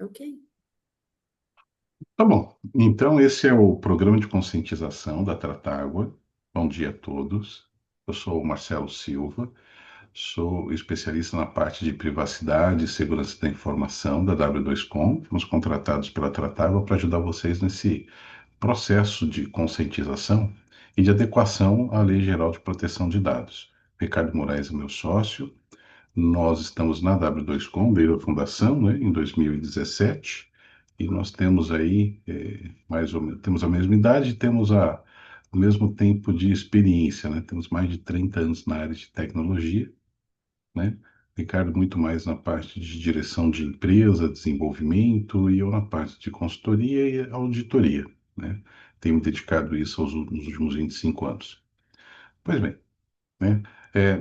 Ok. Tá bom. Então, esse é o programa de conscientização da Tratágua. Bom dia a todos. Eu sou o Marcelo Silva, sou especialista na parte de privacidade e segurança da informação da W2Com. Fomos contratados pela Tratágua para ajudar vocês nesse processo de conscientização e de adequação à Lei Geral de Proteção de Dados. Ricardo Moraes é meu sócio. Nós estamos na W2Com, desde a fundação, né, em 2017, e nós temos aí, mais ou menos, temos a mesma idade, temos o mesmo tempo de experiência, né? Temos mais de 30 anos na área de tecnologia, né? Ricardo muito mais na parte de direção de empresa, desenvolvimento, e eu na parte de consultoria e auditoria, né? Tenho me dedicado isso nos últimos 25 anos. Pois bem, né?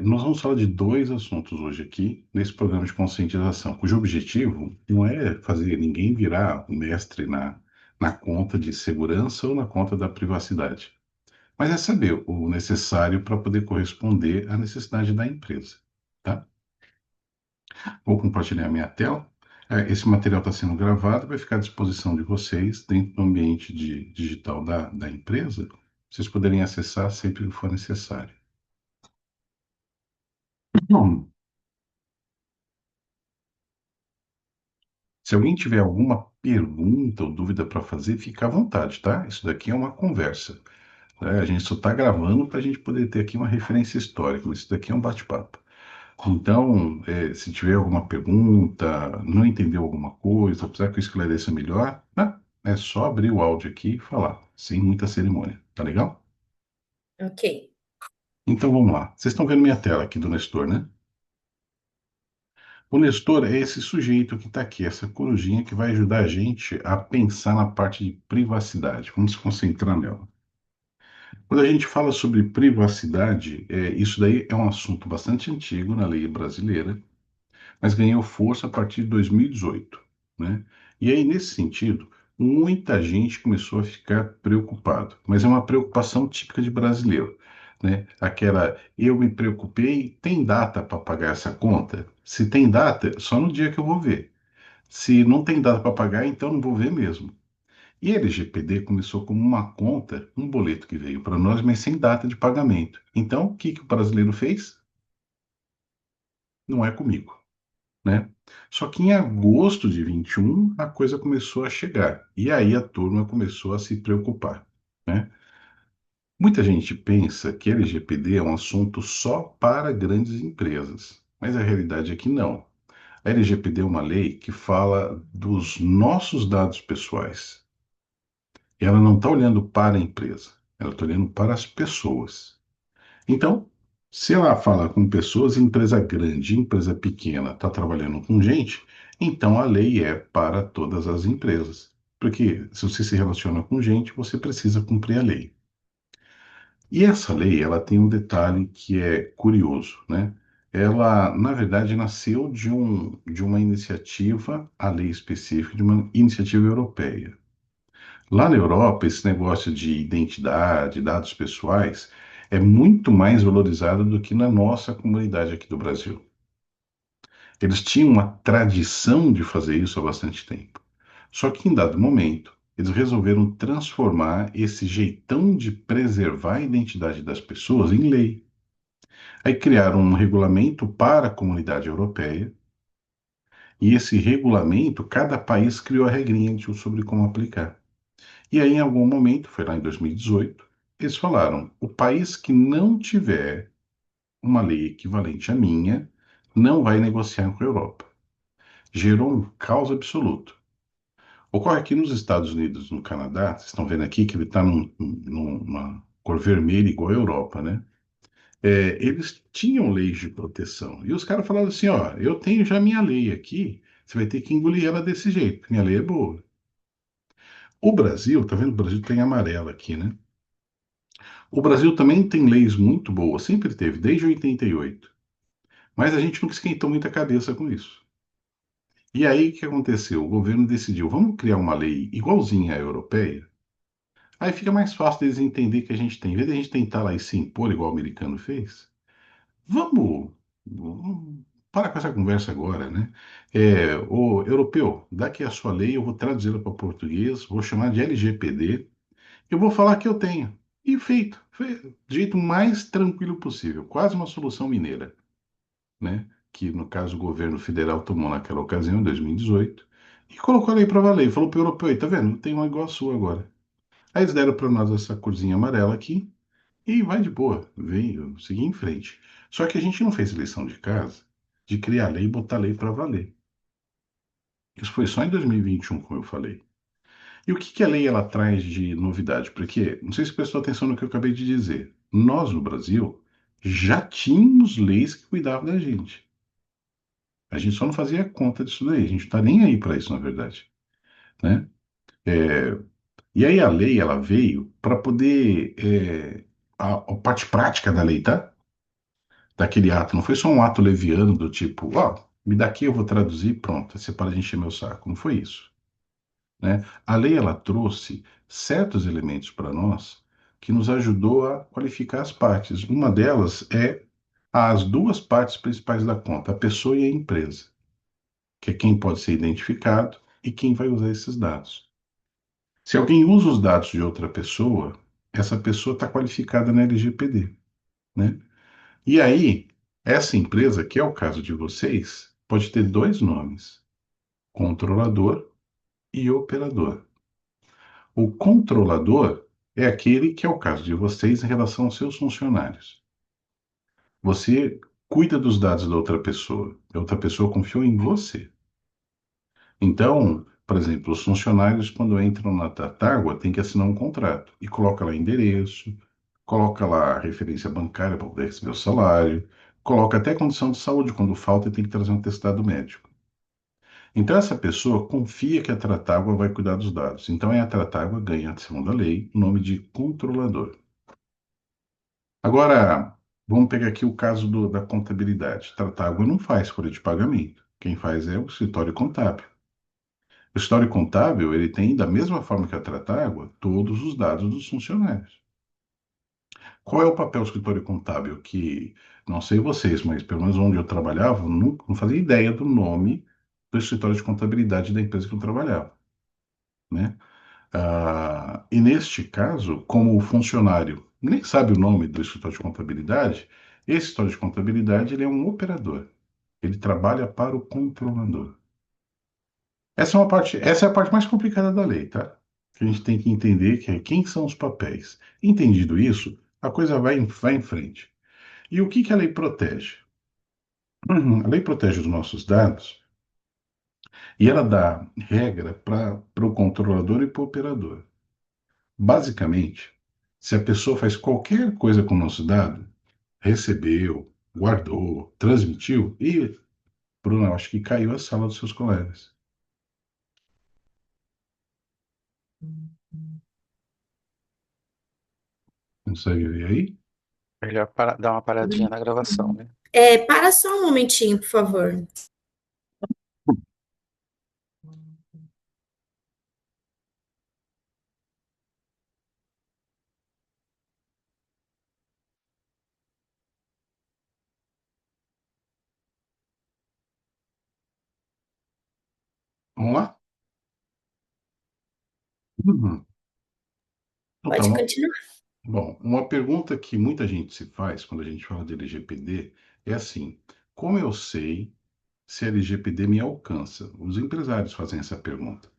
Nós vamos falar de dois assuntos hoje aqui nesse programa de conscientização, cujo objetivo não é fazer ninguém virar o mestre na conta de segurança ou na conta da privacidade, mas é saber o necessário para poder corresponder à necessidade da empresa, tá? Vou compartilhar minha tela. Esse material está sendo gravado, vai ficar à disposição de vocês dentro do ambiente digital da empresa, vocês poderem acessar sempre que for necessário. Bom, se alguém tiver alguma pergunta ou dúvida para fazer, fica à vontade, tá? Isso daqui é uma conversa, né? A gente só está gravando para a gente poder ter aqui uma referência histórica, mas isso daqui é um bate-papo. Então, se tiver alguma pergunta, não entendeu alguma coisa, precisar que eu esclareça melhor, né? É só abrir o áudio aqui e falar, sem muita cerimônia, tá legal? Ok. Então vamos lá. Vocês estão vendo minha tela aqui do Nestor, né? O Nestor é esse sujeito que está aqui, essa corujinha que vai ajudar a gente a pensar na parte de privacidade. Vamos se concentrar nela. Quando a gente fala sobre privacidade, isso daí é um assunto bastante antigo na lei brasileira, mas ganhou força a partir de 2018, né? E aí, nesse sentido, muita gente começou a ficar preocupado, mas é uma preocupação típica de brasileiro, né? Aquela, eu me preocupei, tem data para pagar essa conta? Se tem data, só no dia que eu vou ver. Se não tem data para pagar, então não vou ver mesmo. E a LGPD começou como uma conta, um boleto que veio para nós, mas sem data de pagamento. Então, o que que o brasileiro fez? Não é comigo, né? Só que em agosto de 21 a coisa começou a chegar. E aí a turma começou a se preocupar, né? Muita gente pensa que LGPD é um assunto só para grandes empresas, mas a realidade é que não. A LGPD é uma lei que fala dos nossos dados pessoais. E ela não está olhando para a empresa, ela está olhando para as pessoas. Então, se ela fala com pessoas, empresa grande, empresa pequena, está trabalhando com gente, então a lei é para todas as empresas. Porque se você se relaciona com gente, você precisa cumprir a lei. E essa lei, ela tem um detalhe que é curioso, né? Ela, na verdade, nasceu de uma iniciativa, a lei específica, de uma iniciativa europeia. Lá na Europa, esse negócio de identidade, dados pessoais, é muito mais valorizado do que na nossa comunidade aqui do Brasil. Eles tinham uma tradição de fazer isso há bastante tempo. Só que em dado momento, eles resolveram transformar esse jeitão de preservar a identidade das pessoas em lei. Aí criaram um regulamento para a comunidade europeia, e esse regulamento, cada país criou a regrinha sobre como aplicar. E aí, em algum momento, foi lá em 2018, eles falaram: o país que não tiver uma lei equivalente à minha não vai negociar com a Europa. Gerou um caos absoluto. Ocorre aqui nos Estados Unidos, no Canadá, vocês estão vendo aqui que ele está numa cor vermelha igual a Europa, né? Eles tinham leis de proteção. E os caras falaram assim: ó, eu tenho já minha lei aqui, você vai ter que engolir ela desse jeito. Minha lei é boa. O Brasil, tá vendo? O Brasil tem amarelo aqui, né? O Brasil também tem leis muito boas, sempre teve, desde 88. Mas a gente nunca esquentou muita cabeça com isso. E aí o que aconteceu? O governo decidiu, vamos criar uma lei igualzinha à europeia? Aí fica mais fácil deles entender que a gente tem, em vez de a gente tentar lá e se impor igual o americano fez, vamos para com essa conversa agora, né? O europeu, daqui a sua lei, eu vou traduzi-la para português, vou chamar de LGPD, eu vou falar que eu tenho. E feito, do jeito mais tranquilo possível, quase uma solução mineira, né? Que no caso o governo federal tomou naquela ocasião, em 2018, e colocou a lei para valer. E falou para o europeu: "Aí, tá vendo? Tem uma igual a sua agora." Aí eles deram para nós essa corzinha amarela aqui e vai de boa, veio, seguir em frente. Só que a gente não fez lição de casa de criar lei e botar lei para valer. Isso foi só em 2021, como eu falei. E o que que a lei ela traz de novidade? Porque, não sei se prestou atenção no que eu acabei de dizer. Nós, no Brasil, já tínhamos leis que cuidavam da gente. A gente só não fazia conta disso daí. A gente não está nem aí para isso, na verdade, né? É, e aí a lei ela veio para poder a parte prática da lei, tá? Daquele ato. Não foi só um ato leviano do tipo, ó, me dá aqui, eu vou traduzir, pronto, você para de encher meu saco. Não foi isso, né? A lei ela trouxe certos elementos para nós que nos ajudou a qualificar as partes. Uma delas é as duas partes principais da conta, a pessoa e a empresa, que é quem pode ser identificado e quem vai usar esses dados. Se alguém usa os dados de outra pessoa, essa pessoa está qualificada na LGPD, né? E aí, essa empresa, que é o caso de vocês, pode ter dois nomes: controlador e operador. O controlador é aquele que é o caso de vocês em relação aos seus funcionários. Você cuida dos dados da outra pessoa, a outra pessoa confiou em você. Então, por exemplo, os funcionários, quando entram na Tartágua, têm que assinar um contrato e coloca lá endereço, coloca lá a referência bancária para poder receber o salário, coloca até condição de saúde, quando falta, tem que trazer um atestado médico. Então, essa pessoa confia que a Tratágua vai cuidar dos dados. Então, a Tratágua ganha, segundo a lei, o nome de controlador. Agora, vamos pegar aqui o caso da contabilidade. Tratágua não faz folha de pagamento. Quem faz é o escritório contábil. O escritório contábil, ele tem, da mesma forma que a Tratágua, todos os dados dos funcionários. Qual é o papel do escritório contábil? Que, não sei vocês, mas pelo menos onde eu trabalhava, eu não fazia ideia do nome do escritório de contabilidade da empresa que eu trabalhava, né? E neste caso, como o funcionário nem sabe o nome do escritório de contabilidade, esse escritório de contabilidade ele é um operador. Ele trabalha para o controlador. Essa é a parte mais complicada da lei, tá? Que a gente tem que entender que é quem são os papéis. Entendido isso, a coisa vai em frente. E o que que a lei protege? A lei protege os nossos dados e ela dá regra para o controlador e para o operador. Basicamente, se a pessoa faz qualquer coisa com o nosso dado, recebeu, guardou, transmitiu, e, Bruno, eu acho que caiu a sala dos seus colegas. Consegue ver aí? Melhor dar uma paradinha na gravação, né? Para só um momentinho, por favor. Vamos lá? Uhum. Então, tá Pode bom. continuar. Bom, uma pergunta que muita gente se faz quando a gente fala de LGPD é assim: como eu sei se a LGPD me alcança? Os empresários fazem essa pergunta.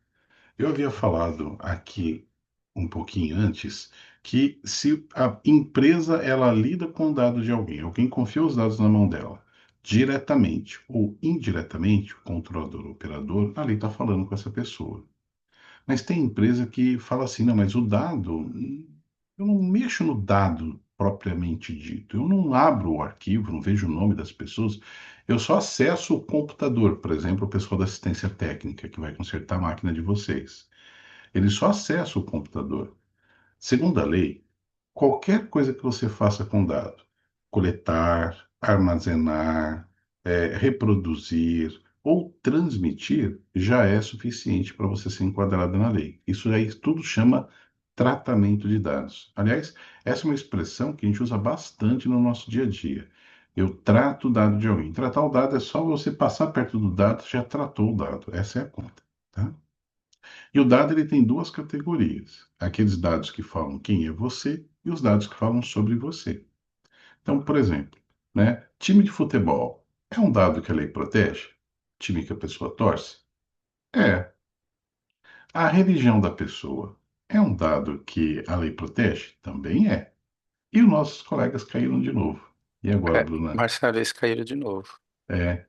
Eu havia falado aqui um pouquinho antes que se a empresa ela lida com dados de alguém, alguém confia os dados na mão dela, diretamente ou indiretamente, o controlador, o operador, ali está falando com essa pessoa. Mas tem empresa que fala assim, não, mas o dado, eu não mexo no dado propriamente dito, eu não abro o arquivo, não vejo o nome das pessoas, eu só acesso o computador, por exemplo, o pessoal da assistência técnica que vai consertar a máquina de vocês. Ele só acessa o computador. Segundo a lei, qualquer coisa que você faça com dado, coletar, armazenar, reproduzir ou transmitir, já é suficiente para você ser enquadrado na lei. Isso aí tudo chama tratamento de dados. Aliás, essa é uma expressão que a gente usa bastante no nosso dia a dia. Eu trato o dado de alguém. Tratar o dado é só você passar perto do dado, já tratou o dado. Essa é a conta, tá? E o dado ele tem duas categorias: aqueles dados que falam quem é você e os dados que falam sobre você. Então, por exemplo, né, time de futebol é um dado que a lei protege? Time que a pessoa torce? É. A religião da pessoa é um dado que a lei protege? Também é. E os nossos colegas caíram de novo. E agora, É, Bruna? Marcelo, eles caíram de novo.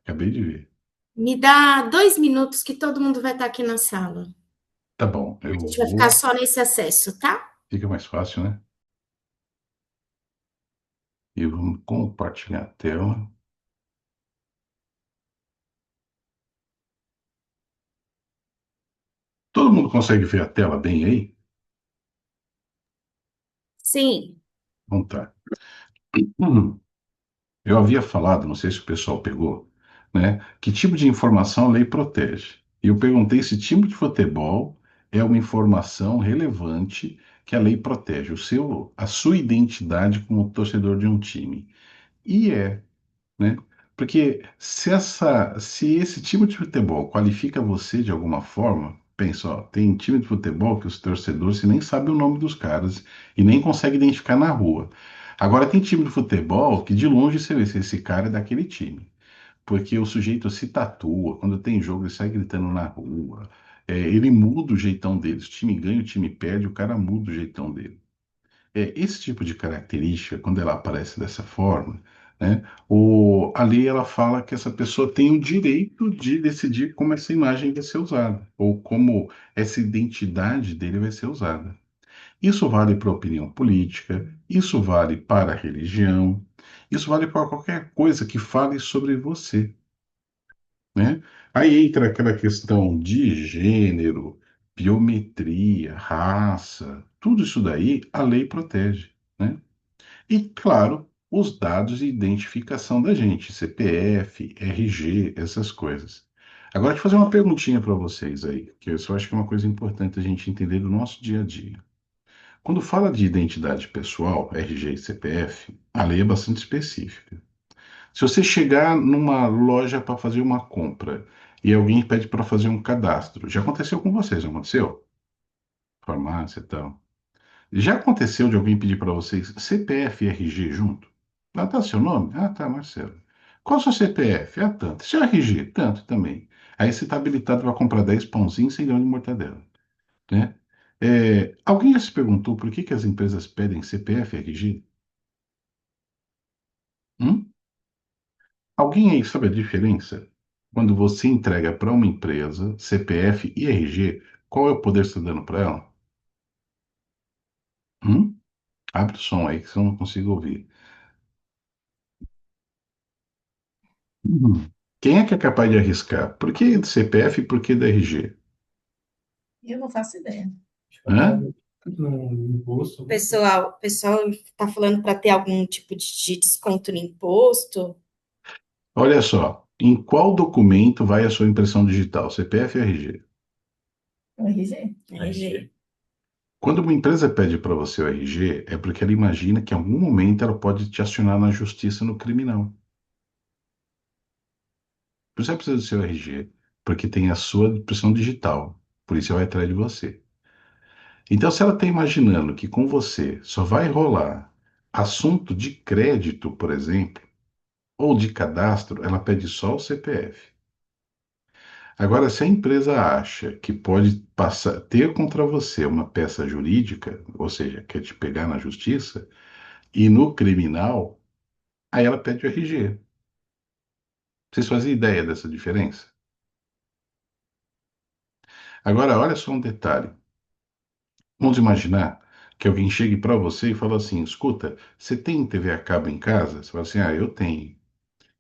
Acabei de ver. Me dá 2 minutos que todo mundo vai estar aqui na sala. Tá bom, A eu gente vai ficar vou. só nesse acesso, tá? Fica mais fácil, né? E vamos compartilhar a tela. Todo mundo consegue ver a tela bem aí? Sim. Não tá. Hum, Eu havia falado, não sei se o pessoal pegou, né? Que tipo de informação a lei protege? E eu perguntei se time de futebol é uma informação relevante que a lei protege, a sua identidade como torcedor de um time. E é, né? Porque se esse time de futebol qualifica você de alguma forma, pensa, ó, tem time de futebol que os torcedores você nem sabe o nome dos caras e nem consegue identificar na rua. Agora tem time de futebol que de longe você vê se esse cara é daquele time. Porque o sujeito se tatua, quando tem jogo ele sai gritando na rua. Ele muda o jeitão dele. O time ganha, o time perde, o cara muda o jeitão dele. Esse tipo de característica, quando ela aparece dessa forma, né, a lei ela fala que essa pessoa tem o direito de decidir como essa imagem vai ser usada, ou como essa identidade dele vai ser usada. Isso vale para a opinião política, isso vale para a religião, isso vale para qualquer coisa que fale sobre você, né? Aí entra aquela questão de gênero, biometria, raça, tudo isso daí a lei protege, né? E, claro, os dados de identificação da gente, CPF, RG, essas coisas. Agora, deixa eu fazer uma perguntinha para vocês aí, que eu só acho que é uma coisa importante a gente entender do nosso dia a dia. Quando fala de identidade pessoal, RG e CPF, a lei é bastante específica. Se você chegar numa loja para fazer uma compra e alguém pede para fazer um cadastro, já aconteceu com vocês, não aconteceu? Farmácia e tal. Já aconteceu de alguém pedir para vocês CPF e RG junto? Ah, tá seu nome? Ah, tá, Marcelo. Qual o seu CPF? Ah, tanto. Seu RG? Tanto também. Aí você está habilitado para comprar 10 pãozinhos sem grão de mortadela, né? Alguém já se perguntou por que as empresas pedem CPF e RG? Hum? Alguém aí sabe a diferença? Quando você entrega para uma empresa CPF e RG, qual é o poder que você está dando para ela? Hum? Abre o som aí que eu não consigo ouvir. Uhum. Quem é que é capaz de arriscar? Por que de CPF e por que da RG? Eu não faço ideia. Hã? No imposto. Pessoal está falando para ter algum tipo de desconto no imposto. Olha só, em qual documento vai a sua impressão digital? CPF e RG? O RG. RG. Quando uma empresa pede para você o RG, é porque ela imagina que em algum momento ela pode te acionar na justiça no criminal. Você precisa do seu RG, porque tem a sua impressão digital. Por isso ela vai atrás de você. Então, se ela está imaginando que com você só vai rolar assunto de crédito, por exemplo, ou de cadastro, ela pede só o CPF. Agora, se a empresa acha que pode ter contra você uma peça jurídica, ou seja, quer te pegar na justiça, e no criminal, aí ela pede o RG. Vocês fazem ideia dessa diferença? Agora, olha só um detalhe. Vamos imaginar que alguém chegue para você e fala assim: escuta, você tem TV a cabo em casa? Você fala assim: ah, eu tenho.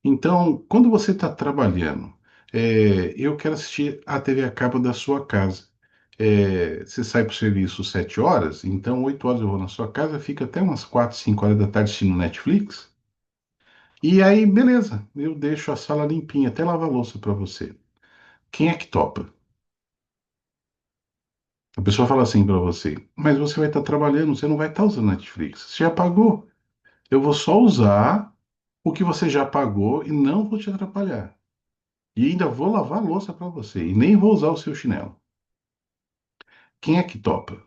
Então, quando você está trabalhando, eu quero assistir a TV a cabo da sua casa. Você sai para o serviço 7 horas, então 8 horas eu vou na sua casa, fica até umas 4, 5 horas da tarde assistindo Netflix. E aí, beleza, eu deixo a sala limpinha, até lavar a louça para você. Quem é que topa? A pessoa fala assim para você, mas você vai estar trabalhando, você não vai estar usando Netflix. Você já pagou. Eu vou só usar o que você já pagou e não vou te atrapalhar. E ainda vou lavar a louça para você e nem vou usar o seu chinelo. Quem é que topa?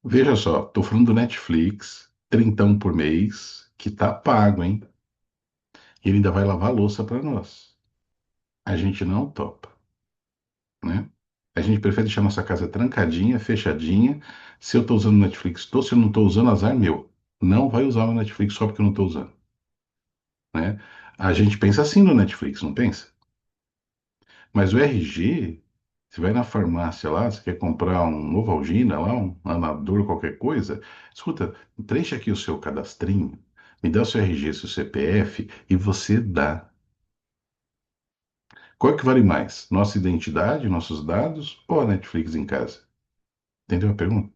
Veja só, tô falando do Netflix, trintão por mês, que tá pago, hein? E ele ainda vai lavar a louça para nós. A gente não topa, né? A gente prefere deixar nossa casa trancadinha, fechadinha. Se eu tô usando o Netflix, tô. Se eu não tô usando, azar meu. Não vai usar o Netflix só porque eu não tô usando, né? A gente pensa assim no Netflix, não pensa? Mas o RG, você vai na farmácia lá, você quer comprar um Novalgina lá, um Anador, qualquer coisa, escuta, preencha aqui o seu cadastrinho, me dá o seu RG, seu CPF e você dá. Qual é que vale mais? Nossa identidade, nossos dados ou a Netflix em casa? Entendeu a pergunta?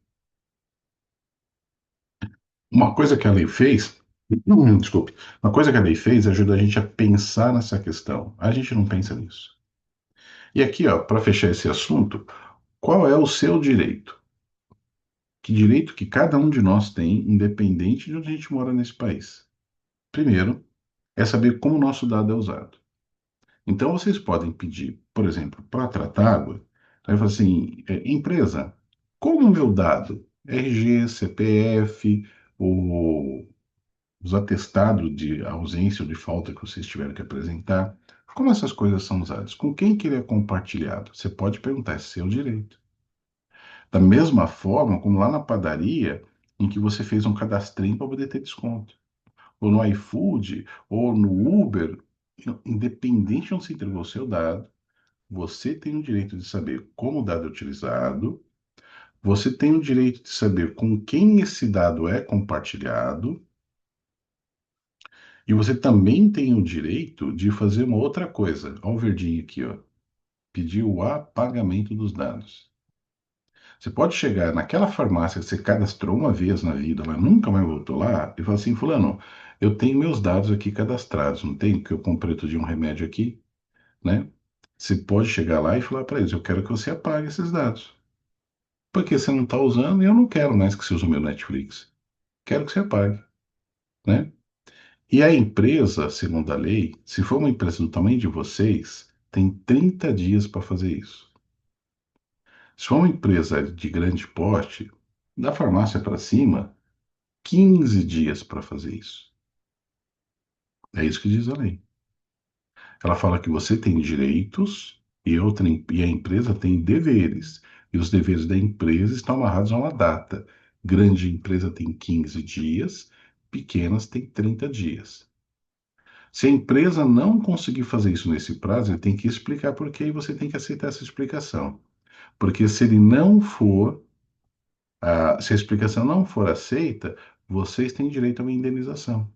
Uma coisa que a lei fez, desculpe, uma coisa que a lei fez ajuda a gente a pensar nessa questão. A gente não pensa nisso. E aqui, ó, para fechar esse assunto, qual é o seu direito? Que direito que cada um de nós tem, independente de onde a gente mora nesse país? Primeiro, é saber como o nosso dado é usado. Então, vocês podem pedir, por exemplo, para tratar água, aí fala assim, empresa, como o meu dado, RG, CPF, o, os atestados de ausência ou de falta que vocês tiveram que apresentar, como essas coisas são usadas? Com quem que ele é compartilhado? Você pode perguntar, é seu direito. Da mesma forma como lá na padaria, em que você fez um cadastrinho para poder ter desconto. Ou no iFood, ou no Uber, independente de onde você entregou o seu dado, você tem o direito de saber como o dado é utilizado, você tem o direito de saber com quem esse dado é compartilhado, e você também tem o direito de fazer uma outra coisa. Olha o verdinho aqui, ó. Pedir o apagamento dos dados. Você pode chegar naquela farmácia que você cadastrou uma vez na vida, mas nunca mais voltou lá, e falar assim, fulano, eu tenho meus dados aqui cadastrados, não tem? Porque eu comprei outro dia um remédio aqui, né? Você pode chegar lá e falar para eles, eu quero que você apague esses dados. Porque você não está usando e eu não quero mais que você use o meu Netflix. Quero que você apague, né? E a empresa, segundo a lei, se for uma empresa do tamanho de vocês, tem 30 dias para fazer isso. Se for uma empresa de grande porte, da farmácia para cima, 15 dias para fazer isso. É isso que diz a lei. Ela fala que você tem direitos e a empresa tem deveres. E os deveres da empresa estão amarrados a uma data. Grande empresa tem 15 dias, pequenas tem 30 dias. Se a empresa não conseguir fazer isso nesse prazo, ele tem que explicar por quê e você tem que aceitar essa explicação. Porque se ele não for, se a explicação não for aceita, vocês têm direito a uma indenização.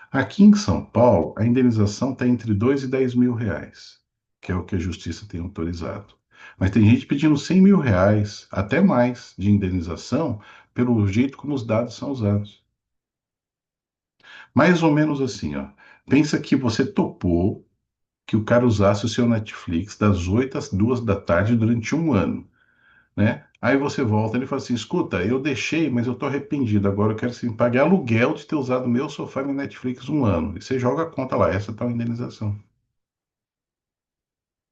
Aqui em São Paulo, a indenização está entre 2 e 10 mil reais, que é o que a justiça tem autorizado. Mas tem gente pedindo 100 mil reais, até mais, de indenização pelo jeito como os dados são usados. Mais ou menos assim, ó. Pensa que você topou que o cara usasse o seu Netflix das 8 às 2 da tarde durante um ano, né? Aí você volta e ele fala assim: escuta, eu deixei, mas eu tô arrependido. Agora eu quero que você me pague aluguel de ter usado meu sofá e meu Netflix um ano. E você joga a conta lá, essa tal indenização,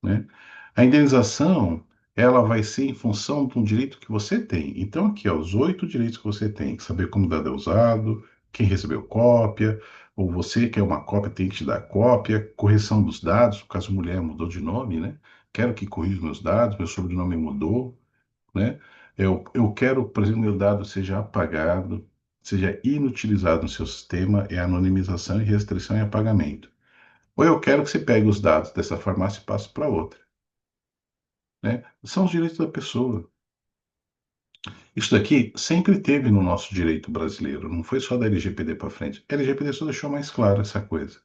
né? A indenização, ela vai ser em função de um direito que você tem. Então, aqui, ó, os 8 direitos que você tem: saber como o dado é usado, quem recebeu cópia, ou você quer uma cópia, tem que te dar cópia, correção dos dados, caso mulher mudou de nome, né? Quero que corrija meus dados, meu sobrenome mudou, né? Eu quero, por exemplo, meu dado seja apagado, seja inutilizado no seu sistema, é anonimização e restrição e apagamento. Ou eu quero que você pegue os dados dessa farmácia e passe para outra, né? São os direitos da pessoa. Isso daqui sempre teve no nosso direito brasileiro, não foi só da LGPD para frente. A LGPD só deixou mais claro essa coisa.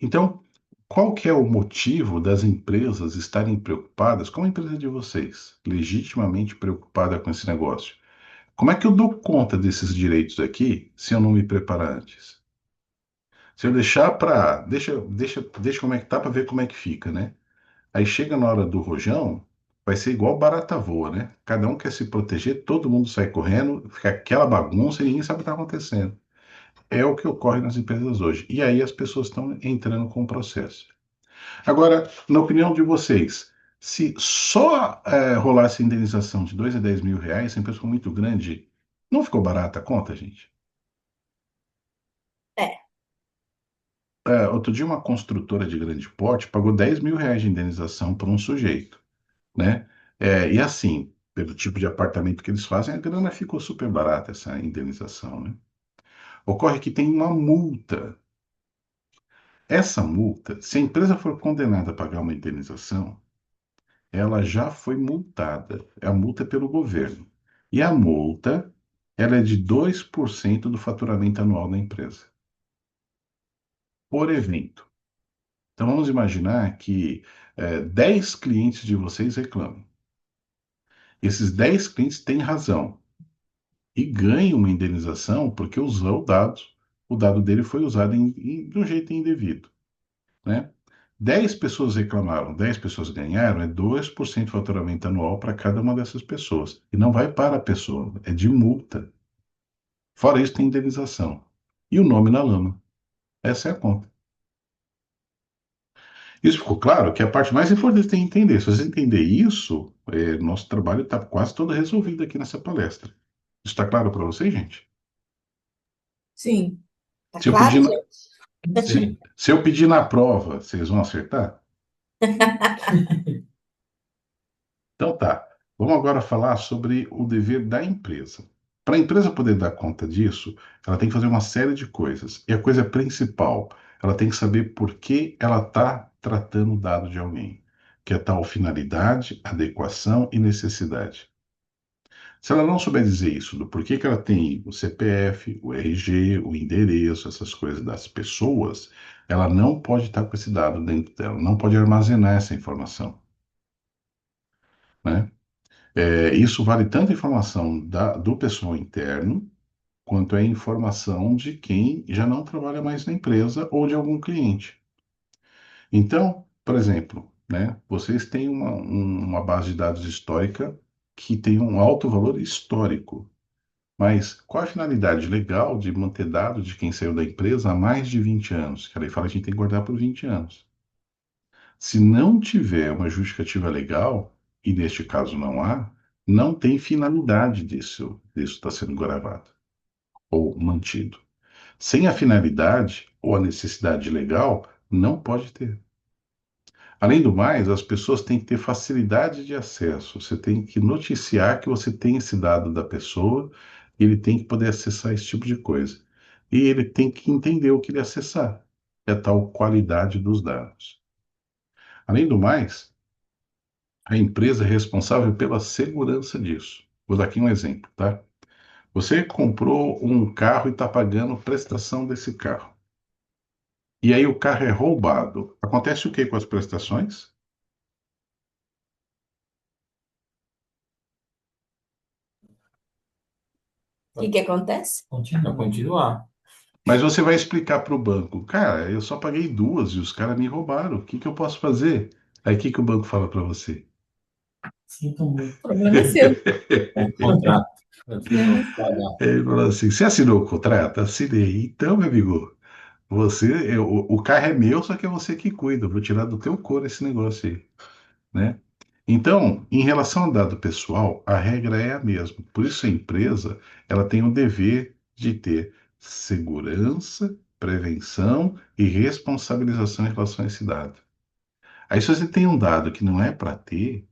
Então, qual que é o motivo das empresas estarem preocupadas, como a empresa de vocês, legitimamente preocupada com esse negócio? Como é que eu dou conta desses direitos aqui se eu não me preparar antes? Se eu deixar para. Deixa como é que tá para ver como é que fica, né? Aí chega na hora do rojão, vai ser igual barata voa, né? Cada um quer se proteger, todo mundo sai correndo, fica aquela bagunça e ninguém sabe o que está acontecendo. É o que ocorre nas empresas hoje. E aí as pessoas estão entrando com o processo. Agora, na opinião de vocês, se só rolasse indenização de 2 a 10 mil reais, a empresa ficou muito grande, não ficou barata a conta, gente? É, Outro dia, uma construtora de grande porte pagou 10 mil reais de indenização para um sujeito, né? E assim, pelo tipo de apartamento que eles fazem, a grana ficou super barata, essa indenização, né? Ocorre que tem uma multa. Essa multa, se a empresa for condenada a pagar uma indenização, ela já foi multada. A multa é pelo governo. E a multa, ela é de 2% do faturamento anual da empresa, por evento. Então vamos imaginar que 10 clientes de vocês reclamam. Esses 10 clientes têm razão e ganham uma indenização porque usou dados. O dado dele foi usado de um jeito indevido, né? 10 pessoas reclamaram, 10 pessoas ganharam, é 2% do faturamento anual para cada uma dessas pessoas. E não vai para a pessoa, é de multa. Fora isso, tem indenização. E o nome na lama. Essa é a conta. Isso ficou claro que é a parte mais importante tem que entender. Se você entender isso, nosso trabalho está quase todo resolvido aqui nessa palestra. Isso está claro para vocês, gente? Sim. tá Se eu claro, pedir, gente? se eu pedir na prova, vocês vão acertar? Então tá. Vamos agora falar sobre o dever da empresa. Para a empresa poder dar conta disso, ela tem que fazer uma série de coisas. E a coisa principal, ela tem que saber por que ela está tratando o dado de alguém, que é tal finalidade, adequação e necessidade. Se ela não souber dizer isso, do porquê que ela tem o CPF, o RG, o endereço, essas coisas das pessoas, ela não pode estar com esse dado dentro dela, não pode armazenar essa informação, né? Isso vale tanto a informação do pessoal interno, quanto a informação de quem já não trabalha mais na empresa ou de algum cliente. Então, por exemplo, né, vocês têm uma base de dados histórica que tem um alto valor histórico. Mas qual a finalidade legal de manter dados de quem saiu da empresa há mais de 20 anos? Que a lei fala que a gente tem que guardar por 20 anos. Se não tiver uma justificativa legal, e neste caso não há, não tem finalidade disso estar sendo gravado ou mantido. Sem a finalidade ou a necessidade legal, não pode ter. Além do mais, as pessoas têm que ter facilidade de acesso. Você tem que noticiar que você tem esse dado da pessoa e ele tem que poder acessar esse tipo de coisa. E ele tem que entender o que ele acessar. É a tal qualidade dos dados. Além do mais, a empresa é responsável pela segurança disso. Vou dar aqui um exemplo, tá? Você comprou um carro e está pagando prestação desse carro. E aí o carro é roubado. Acontece o que com as prestações? O que que acontece? Vai continuar. Mas você vai explicar para o banco, cara, eu só paguei duas e os caras me roubaram. O que que eu posso fazer? Aí o que que o banco fala para você? Sinto muito. O problema é seu. Contrato. Eu preciso pagar. Ele falou assim: você assinou o contrato? Assinei. Então, meu amigo, o carro é meu, só que é você que cuida. Eu vou tirar do teu couro esse negócio aí, né? Então, em relação ao dado pessoal, a regra é a mesma. Por isso, a empresa ela tem o dever de ter segurança, prevenção e responsabilização em relação a esse dado. Aí, se você tem um dado que não é para ter,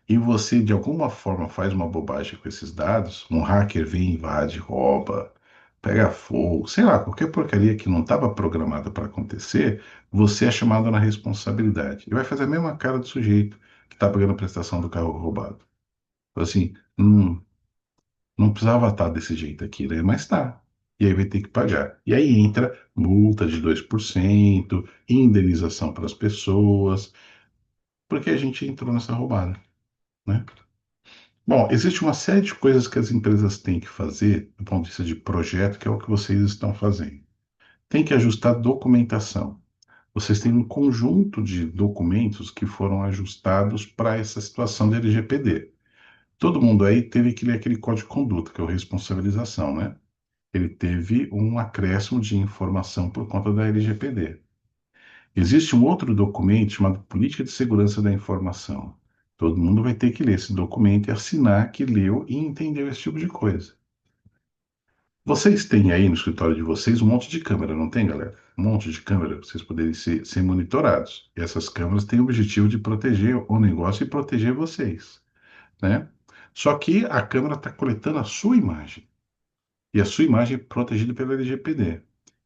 e você de alguma forma faz uma bobagem com esses dados, um hacker vem, invade, rouba, pega fogo, sei lá, qualquer porcaria que não estava programada para acontecer, você é chamado na responsabilidade. E vai fazer a mesma cara do sujeito que está pagando a prestação do carro roubado. Então, assim, não precisava estar desse jeito aqui, né? Mas tá. E aí vai ter que pagar. E aí entra multa de 2%, indenização para as pessoas, porque a gente entrou nessa roubada, né? Bom, existe uma série de coisas que as empresas têm que fazer do ponto de vista de projeto, que é o que vocês estão fazendo. Tem que ajustar documentação. vocês têm um conjunto de documentos que foram ajustados para essa situação de LGPD. Todo mundo aí teve que ler aquele código de conduta, que é o responsabilização, né? Ele teve um acréscimo de informação por conta da LGPD. Existe um outro documento chamado Política de Segurança da Informação. Todo mundo vai ter que ler esse documento e assinar que leu e entendeu esse tipo de coisa. Vocês têm aí no escritório de vocês um monte de câmera, não tem, galera? Um monte de câmera para vocês poderem ser monitorados. E essas câmeras têm o objetivo de proteger o negócio e proteger vocês, né? Só que a câmera está coletando a sua imagem. E a sua imagem é protegida pela LGPD.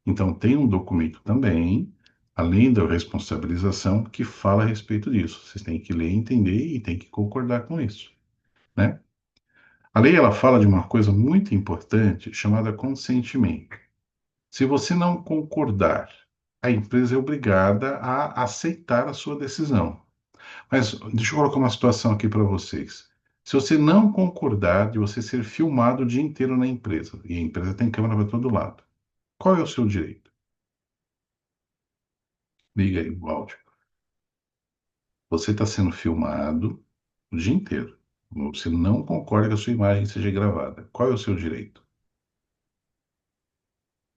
Então, tem um documento também, além da responsabilização, que fala a respeito disso. Vocês têm que ler, entender e têm que concordar com isso, né? A lei, ela fala de uma coisa muito importante chamada consentimento. Se você não concordar, a empresa é obrigada a aceitar a sua decisão. Mas deixa eu colocar uma situação aqui para vocês. Se você não concordar de você ser filmado o dia inteiro na empresa, e a empresa tem câmera para todo lado, qual é o seu direito? Liga aí o áudio. Você está sendo filmado o dia inteiro. Você não concorda que a sua imagem seja gravada. Qual é o seu direito?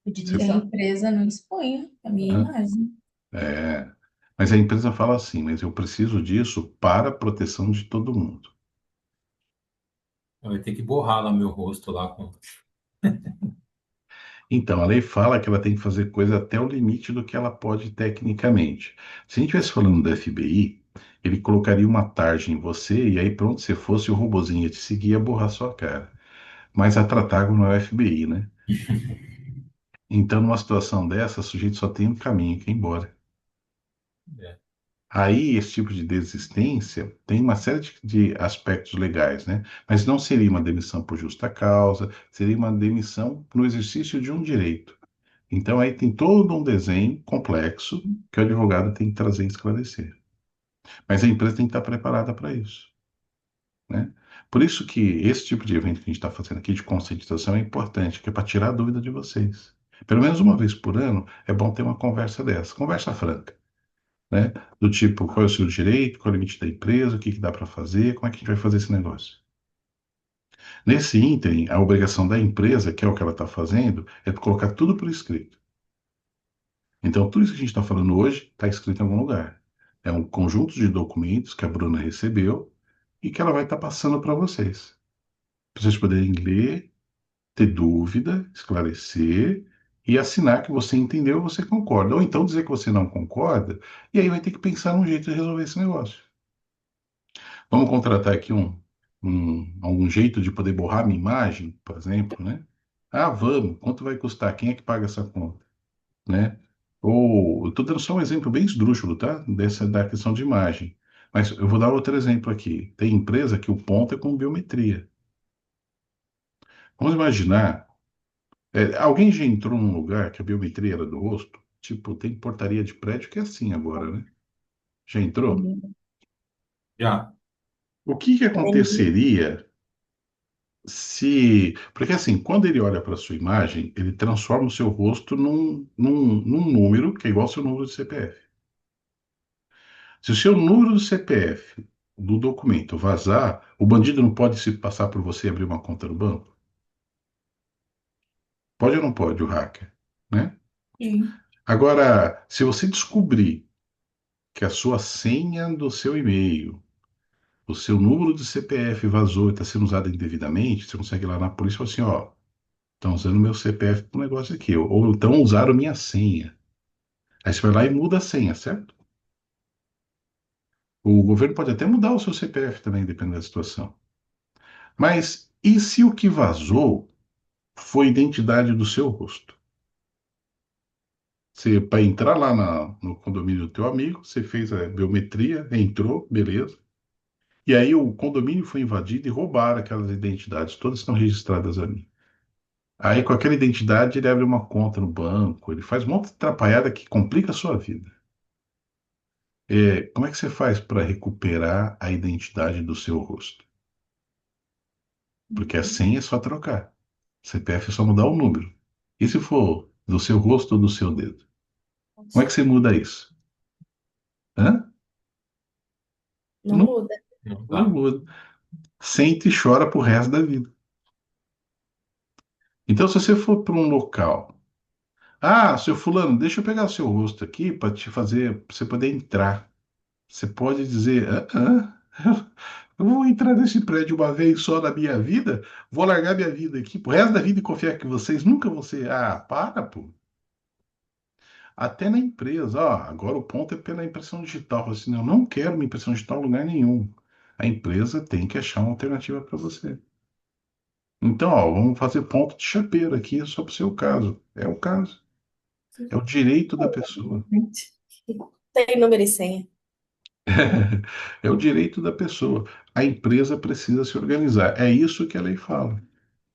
Pedir Você- Que a demissão. empresa não exponha a minha Hã? imagem. É, mas a empresa fala assim, mas eu preciso disso para a proteção de todo mundo. Vai ter que borrar lá meu rosto lá com. Então, a lei fala que ela tem que fazer coisa até o limite do que ela pode tecnicamente. Se a gente estivesse falando do FBI, ele colocaria uma tarja em você e aí, pra onde você fosse, o robozinho ia te seguir e ia borrar sua cara. Mas a Tratago não é o FBI, né? Então, numa situação dessa, o sujeito só tem um caminho, que é ir embora. É. Aí, esse tipo de desistência tem uma série de aspectos legais, né? Mas não seria uma demissão por justa causa, seria uma demissão no exercício de um direito. Então, aí tem todo um desenho complexo que o advogado tem que trazer e esclarecer. Mas a empresa tem que estar preparada para isso, né? Por isso que esse tipo de evento que a gente está fazendo aqui de conscientização é importante, que é para tirar a dúvida de vocês. Pelo menos uma vez por ano é bom ter uma conversa dessa, conversa franca, né? Do tipo, qual é o seu direito, qual é o limite da empresa, o que que dá para fazer, como é que a gente vai fazer esse negócio. Nesse ínterim, a obrigação da empresa, que é o que ela está fazendo, é colocar tudo por escrito. Então, tudo isso que a gente está falando hoje está escrito em algum lugar. É um conjunto de documentos que a Bruna recebeu e que ela vai estar passando para vocês. Para vocês poderem ler, ter dúvida, esclarecer e assinar que você entendeu, você concorda. Ou então dizer que você não concorda, e aí vai ter que pensar num jeito de resolver esse negócio. Vamos contratar aqui algum jeito de poder borrar minha imagem, por exemplo, né? Ah, vamos. Quanto vai custar? Quem é que paga essa conta? Né? Ou, eu estou dando só um exemplo bem esdrúxulo, tá? Da questão de imagem. Mas eu vou dar outro exemplo aqui. Tem empresa que o ponto é com biometria. Vamos imaginar, alguém já entrou num lugar que a biometria era do rosto? Tipo, tem portaria de prédio que é assim agora, né? Já entrou? Já. O que que aconteceria se... Porque assim, quando ele olha para sua imagem, ele transforma o seu rosto num número que é igual ao seu número de CPF. Se o seu número do CPF do documento vazar, o bandido não pode se passar por você e abrir uma conta no banco? Pode ou não pode, o hacker, né? Sim. Agora, se você descobrir que a sua senha do seu e-mail, o seu número de CPF vazou e está sendo usado indevidamente, você consegue ir lá na polícia e falar assim, ó, estão usando meu CPF para um negócio aqui, ou então usaram minha senha. Aí você vai lá e muda a senha, certo? O governo pode até mudar o seu CPF também, dependendo da situação. Mas e se o que vazou foi a identidade do seu rosto? Você, para entrar lá no condomínio do teu amigo, você fez a biometria, entrou, beleza. E aí o condomínio foi invadido e roubaram aquelas identidades, todas estão registradas ali. Aí com aquela identidade ele abre uma conta no banco, ele faz um monte de atrapalhada que complica a sua vida. Como é que você faz para recuperar a identidade do seu rosto? Porque a senha é só trocar. CPF é só mudar o número. E se for do seu rosto ou do seu dedo? Como é que você muda isso? Hã? Não Não, muda. Não não tá. muda. Sente e chora pro resto da vida. Então, se você for para um local, seu fulano, deixa eu pegar o seu rosto aqui para te fazer, pra você poder entrar. Você pode dizer, eu vou entrar nesse prédio uma vez só na minha vida, vou largar minha vida aqui pro resto da vida e confiar que vocês nunca vão ser. Ah, para, pô. Até na empresa, agora o ponto é pela impressão digital. Fala assim, eu não quero uma impressão digital em lugar nenhum. A empresa tem que achar uma alternativa para você. Então, vamos fazer ponto de chapeiro aqui só para o seu caso. É o caso. É o direito da pessoa. Tem número e senha. É o direito da pessoa. A empresa precisa se organizar. É isso que a lei fala.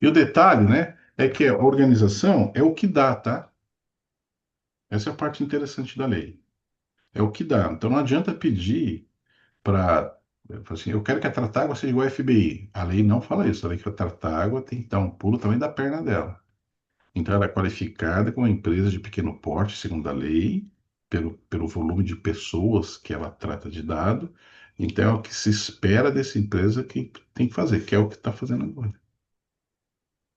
E o detalhe, né, é que a organização é o que dá, tá? Essa é a parte interessante da lei. É o que dá. Então não adianta pedir para. Assim, eu quero que a Tratágua seja igual a FBI. A lei não fala isso. A lei que a Tratágua tem que dar um pulo também da perna dela. Então, ela é qualificada como uma empresa de pequeno porte, segundo a lei, pelo volume de pessoas que ela trata de dado. Então, é o que se espera dessa empresa que tem que fazer, que é o que está fazendo agora,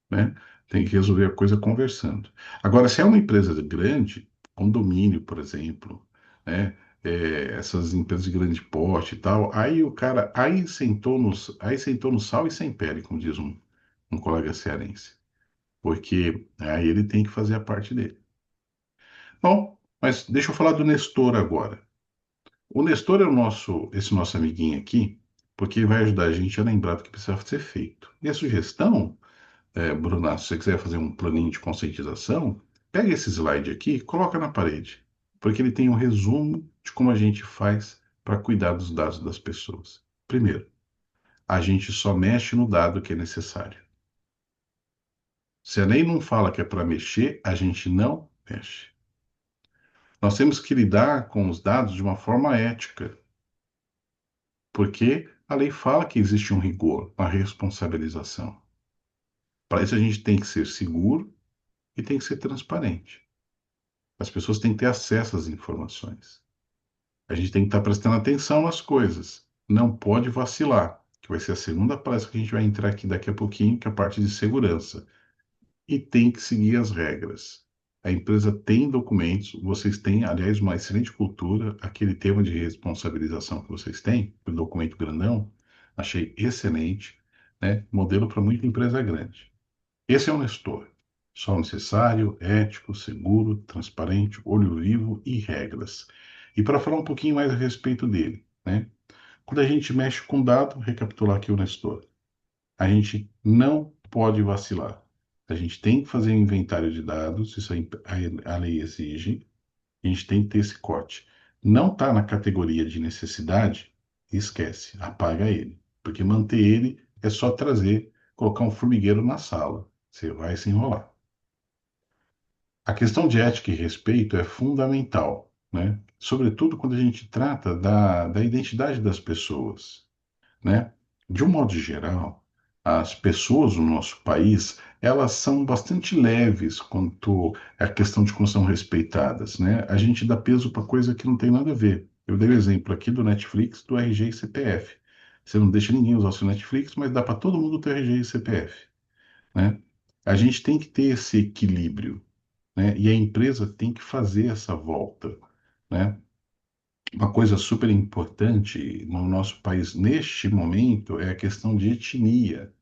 né? Tem que resolver a coisa conversando. Agora, se é uma empresa grande, condomínio, por exemplo, né? Essas empresas de grande porte e tal, aí o cara, aí sentou no sal e sem pele, como diz um colega cearense, porque aí ele tem que fazer a parte dele. Bom, mas deixa eu falar do Nestor agora. O Nestor é esse nosso amiguinho aqui, porque ele vai ajudar a gente a lembrar do que precisa ser feito. E a sugestão, Bruna, se você quiser fazer um planinho de conscientização, pega esse slide aqui e coloca na parede, porque ele tem um resumo de como a gente faz para cuidar dos dados das pessoas. Primeiro, a gente só mexe no dado que é necessário. Se a lei não fala que é para mexer, a gente não mexe. Nós temos que lidar com os dados de uma forma ética, porque a lei fala que existe um rigor, uma responsabilização. Para isso, a gente tem que ser seguro e tem que ser transparente. As pessoas têm que ter acesso às informações. A gente tem que estar prestando atenção nas coisas. Não pode vacilar, que vai ser a segunda palestra que a gente vai entrar aqui daqui a pouquinho, que é a parte de segurança. E tem que seguir as regras. A empresa tem documentos, vocês têm, aliás, uma excelente cultura, aquele tema de responsabilização que vocês têm, o documento grandão, achei excelente, né? Modelo para muita empresa grande. Esse é o Nestor. Só o necessário, ético, seguro, transparente, olho vivo e regras. E para falar um pouquinho mais a respeito dele, né? Quando a gente mexe com dado, recapitular aqui o Nestor. A gente não pode vacilar. A gente tem que fazer um inventário de dados, isso a lei exige. A gente tem que ter esse corte. Não está na categoria de necessidade, esquece, apaga ele. Porque manter ele é só trazer, colocar um formigueiro na sala. Você vai se enrolar. A questão de ética e respeito é fundamental, né? Sobretudo quando a gente trata da identidade das pessoas, né? De um modo geral, as pessoas no nosso país, elas são bastante leves quanto à questão de como são respeitadas, né? A gente dá peso para coisa que não tem nada a ver. Eu dei o exemplo aqui do Netflix, do RG e CPF. Você não deixa ninguém usar o seu Netflix, mas dá para todo mundo ter RG e CPF, né? A gente tem que ter esse equilíbrio, né? E a empresa tem que fazer essa volta, né? Uma coisa super importante no nosso país neste momento é a questão de etnia.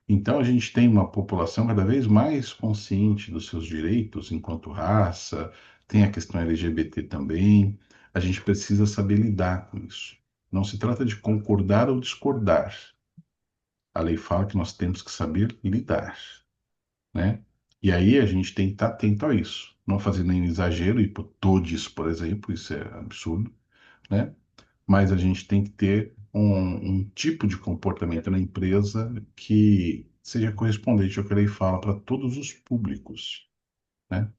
Então, a gente tem uma população cada vez mais consciente dos seus direitos enquanto raça, tem a questão LGBT também. A gente precisa saber lidar com isso. Não se trata de concordar ou discordar. A lei fala que nós temos que saber lidar, né? E aí a gente tem que estar atento a isso. Não fazer nenhum exagero, e por todos, por exemplo, isso é absurdo, né? Mas a gente tem que ter um tipo de comportamento na empresa que seja correspondente ao que a lei fala para todos os públicos, né?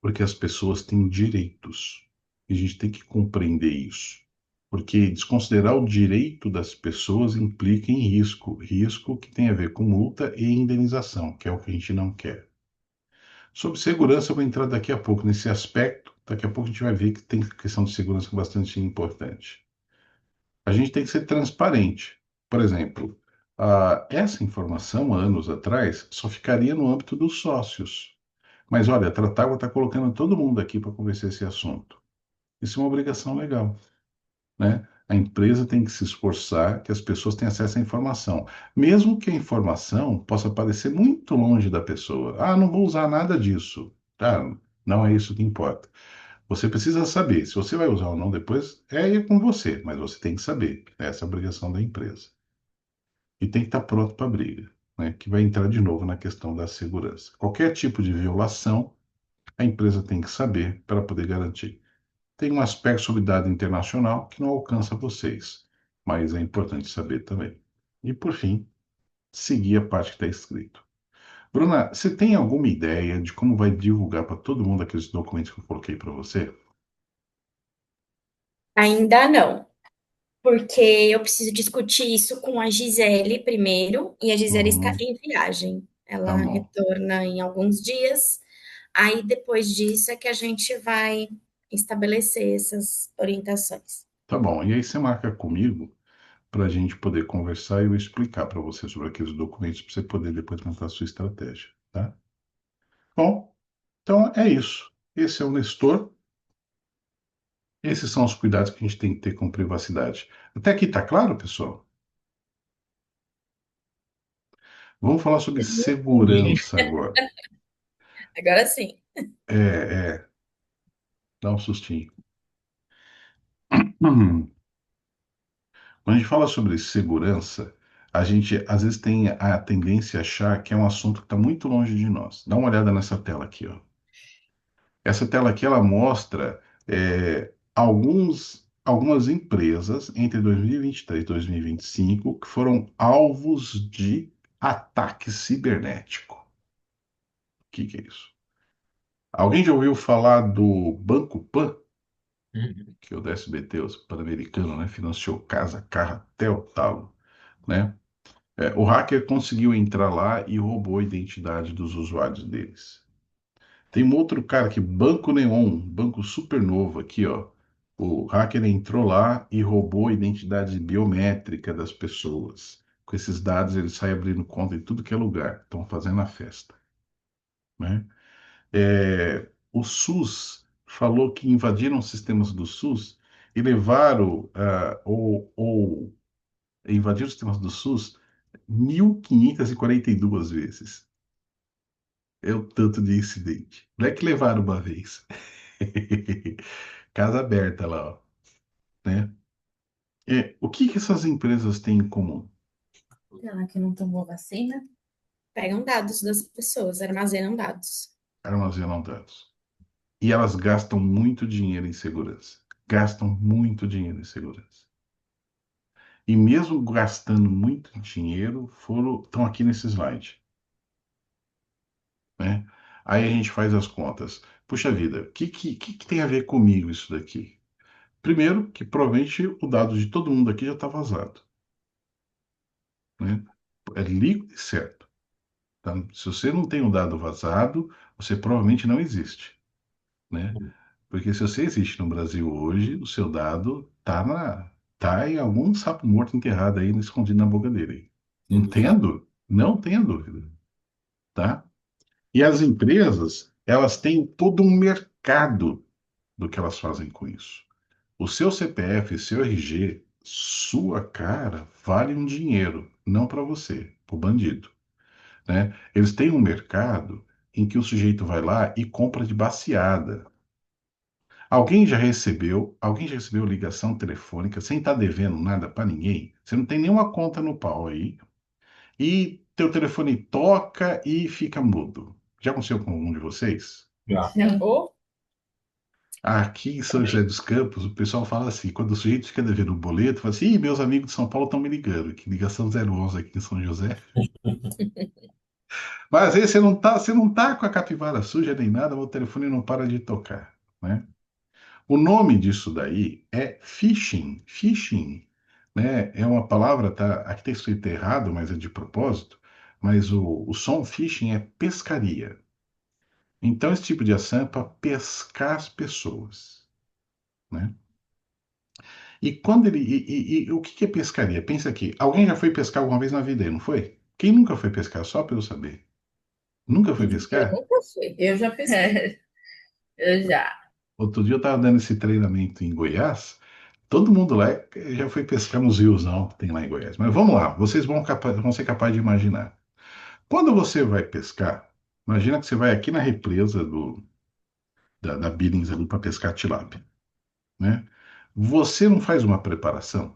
Porque as pessoas têm direitos e a gente tem que compreender isso. Porque desconsiderar o direito das pessoas implica em risco, risco que tem a ver com multa e indenização, que é o que a gente não quer. Sobre segurança, eu vou entrar daqui a pouco nesse aspecto, Daqui a pouco a gente vai ver que tem questão de segurança bastante importante. A gente tem que ser transparente. Por exemplo, essa informação, há anos atrás, só ficaria no âmbito dos sócios. Mas olha, a Tratágua está colocando todo mundo aqui para conversar esse assunto. Isso é uma obrigação legal, né? A empresa tem que se esforçar que as pessoas tenham acesso à informação, mesmo que a informação possa parecer muito longe da pessoa. Ah, não vou usar nada disso. Tá? Não é isso que importa. Você precisa saber. Se você vai usar ou não depois, é com você, mas você tem que saber. Essa é a obrigação da empresa. E tem que estar pronto para a briga, né? Que vai entrar de novo na questão da segurança. Qualquer tipo de violação, a empresa tem que saber para poder garantir. Tem um aspecto sobre dado internacional que não alcança vocês, mas é importante saber também. E, por fim, seguir a parte que está escrito. Bruna, você tem alguma ideia de como vai divulgar para todo mundo aqueles documentos que eu coloquei para você? Ainda não, porque eu preciso discutir isso com a Gisele primeiro, e a Gisele está Uhum, em viagem. tá Ela bom. retorna em alguns dias. Aí depois disso é que a gente vai estabelecer essas orientações. Tá bom. E aí você marca comigo para a gente poder conversar e eu explicar para você sobre aqueles documentos para você poder depois montar a sua estratégia, tá? Bom, então é isso. Esse é o Nestor. Esses são os cuidados que a gente tem que ter com privacidade. Até aqui tá claro, pessoal? Vamos falar sobre Sim. segurança agora. Agora sim. É, dá um sustinho. Quando a gente fala sobre segurança, a gente às vezes tem a tendência a achar que é um assunto que está muito longe de nós. Dá uma olhada nessa tela aqui, ó. Essa tela aqui ela mostra algumas empresas entre 2023 e 2025 que foram alvos de ataque cibernético. O que é isso? Alguém já ouviu falar do Banco Pan, Uhum. que é o da SBT, o Pan-Americano, né? Financiou casa, carro até o talo, né? O hacker conseguiu entrar lá e roubou a identidade dos usuários deles. Tem um outro cara aqui, Banco Neon, banco super novo aqui, ó. O hacker entrou lá e roubou a identidade biométrica das pessoas. Com esses dados, ele sai abrindo conta em tudo que é lugar. Estão fazendo a festa, né? O SUS falou que invadiram os sistemas do SUS e levaram, ou invadiram os sistemas do SUS 1.542 vezes. É o tanto de incidente. Não é que levaram uma vez. Casa aberta lá, ó, né? O que que essas empresas têm em comum? Ela que não tomou vacina. Pegam dados das pessoas, armazenam dados. Armazenam dados. E elas gastam muito dinheiro em segurança. Gastam muito dinheiro em segurança. E mesmo gastando muito dinheiro, estão aqui nesse slide, né? Aí a gente faz as contas. Puxa vida, o que tem a ver comigo isso daqui? Primeiro, que provavelmente o dado de todo mundo aqui já está vazado, né? É líquido e certo. Tá? Se você não tem um dado vazado, você provavelmente não existe, né? Porque se você existe no Brasil hoje, o seu dado tá em algum sapo morto enterrado aí, escondido na boca dele. Não tenha Exato. dúvida. Não tenha dúvida, tá? E as empresas, elas têm todo um mercado do que elas fazem com isso. O seu CPF, seu RG, sua cara, vale um dinheiro, não para você, para o bandido, né? Eles têm um mercado em que o sujeito vai lá e compra de baseada. Alguém já recebeu ligação telefônica sem estar devendo nada para ninguém? Você não tem nenhuma conta no pau aí e teu telefone toca e fica mudo. Já aconteceu com algum de vocês? Já. Não. Ou Aqui em São José dos Campos, o pessoal fala assim, quando o sujeito fica devendo um boleto, fala assim, Ih, meus amigos de São Paulo estão me ligando, que ligação 011 aqui em São José. Mas às vezes você não tá com a capivara suja nem nada, mas o telefone não para de tocar, né? O nome disso daí é phishing. Phishing, né? É uma palavra, tá? Aqui está escrito errado, mas é de propósito. Mas o som phishing é pescaria. Então, esse tipo de ação é para pescar as pessoas, né? E quando ele. E o que que é pescaria? Pensa aqui, alguém já foi pescar alguma vez na vida aí, não foi? Quem nunca foi pescar? Só para eu saber. Nunca foi Eu pescar? nunca fui. Eu já pesquei. Eu já. Outro dia eu estava dando esse treinamento em Goiás. Todo mundo lá já foi pescar nos riozão que tem lá em Goiás. Mas vamos lá, vocês vão ser capazes de imaginar. Quando você vai pescar, imagina que você vai aqui na represa da Billings ali para pescar tilápia, né? Você não faz uma preparação?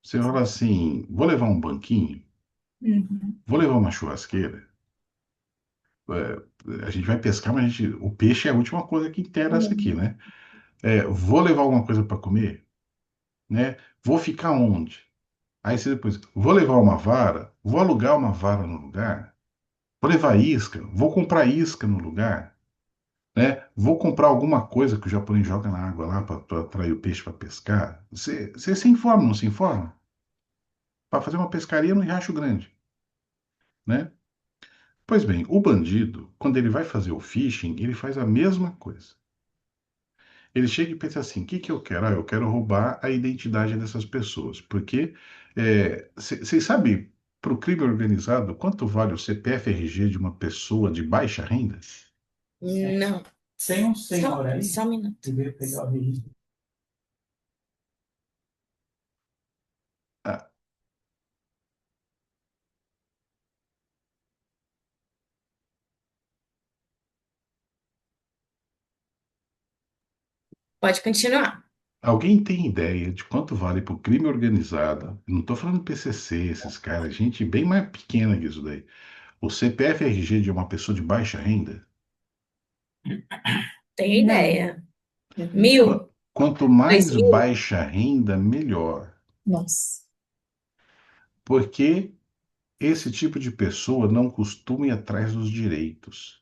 Você fala assim, vou levar um banquinho, Uhum. vou levar uma churrasqueira. A gente vai pescar, mas o peixe é a última coisa que interessa aqui, né? Vou levar alguma coisa para comer, né? Vou ficar onde? Aí você depois, vou levar uma vara, vou alugar uma vara no lugar, vou levar isca, vou comprar isca no lugar, né? Vou comprar alguma coisa que o japonês joga na água lá para atrair o peixe para pescar. Você se informa, não se informa? Para fazer uma pescaria no Riacho Grande, né? Pois bem, o bandido, quando ele vai fazer o phishing, ele faz a mesma coisa. Ele chega e pensa assim: o que que eu quero? Ah, eu quero roubar a identidade dessas pessoas. Porque vocês sabem, para o crime organizado, quanto vale o CPF RG de uma pessoa de baixa renda? Não. Tem um senhor aí Só um minuto. que veio pegar o registro. Ah, Pode continuar. alguém tem ideia de quanto vale para o crime organizado? Não estou falando PCC, esses caras, gente bem mais pequena que isso daí. O CPF RG de uma pessoa de baixa renda? Tenho Não. ideia. Uhum. 1.000? Quanto Dois mais mil? baixa renda, melhor. Nossa. Porque esse tipo de pessoa não costuma ir atrás dos direitos.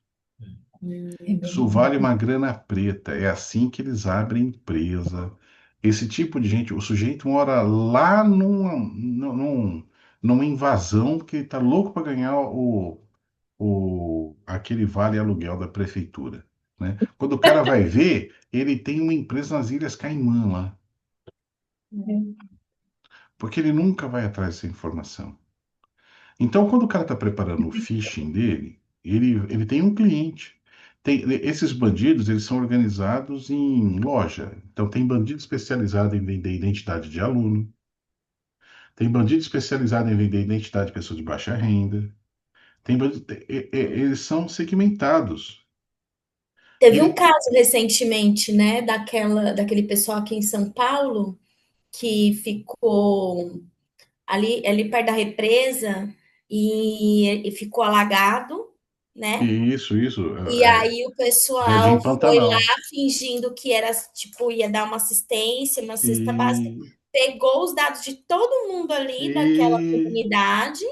É Isso bem. vale uma grana preta. É assim que eles abrem empresa. Esse tipo de gente, o sujeito mora lá numa invasão porque ele tá louco para ganhar aquele vale aluguel da prefeitura, né? Quando o cara vai ver, ele tem uma empresa nas Ilhas Caimã lá, porque ele nunca vai atrás dessa informação. Então, quando o cara está preparando o phishing dele, ele tem um cliente. Esses bandidos, eles são organizados em loja. Então, tem bandido especializado em vender identidade de aluno, tem bandido especializado em vender identidade de pessoa de baixa renda, eles são segmentados. E Teve um ele, caso recentemente, né, daquele pessoal aqui em São Paulo que ficou ali perto da represa e ficou alagado, né? isso, E aí o Jardim pessoal foi lá Pantanal. fingindo que era, tipo, ia dar uma assistência, uma cesta básica, E, pegou os dados de todo mundo ali daquela e comunidade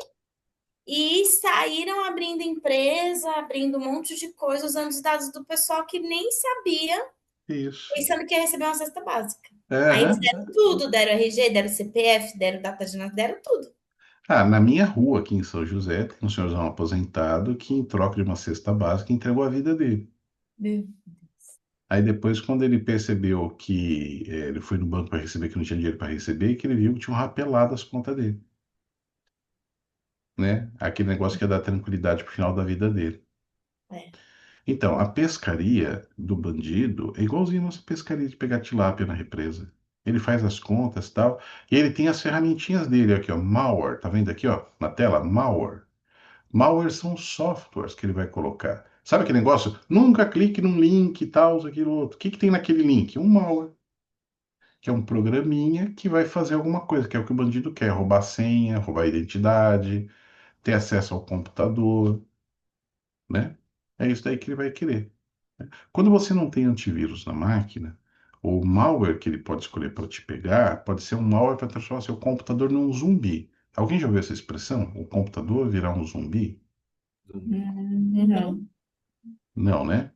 e saíram abrindo empresa, abrindo um monte de coisa, usando os dados do pessoal que nem sabia, isso. pensando que ia receber uma cesta básica. Aí eles Aham. deram tudo, deram RG, deram CPF, deram data de nascimento, deram tudo. Na minha rua aqui em São José, tem um senhorzão aposentado que, em troca de uma cesta básica, entregou a vida dele. Meu. Aí depois, quando ele percebeu que ele foi no banco para receber, que não tinha dinheiro para receber, que ele viu que tinha um rapelado as contas dele, né? Aquele negócio que ia dar tranquilidade pro final da vida dele. É. Então, a pescaria do bandido é igualzinho a nossa pescaria de pegar tilápia na represa. Ele faz as contas e tal, e ele tem as ferramentinhas dele aqui, ó, malware, tá vendo aqui, ó, na tela? Malware. Malware são softwares que ele vai colocar. Sabe aquele negócio? Nunca clique num link e tal, aquilo outro. O que que tem naquele link? Um malware, que é um programinha que vai fazer alguma coisa, que é o que o bandido quer, roubar senha, roubar identidade, ter acesso ao computador, né? É isso daí que ele vai querer. Quando você não tem antivírus na máquina, o malware que ele pode escolher para te pegar pode ser um malware para transformar seu computador num zumbi. Alguém já ouviu essa expressão? O computador virar um zumbi? Não. Não, né?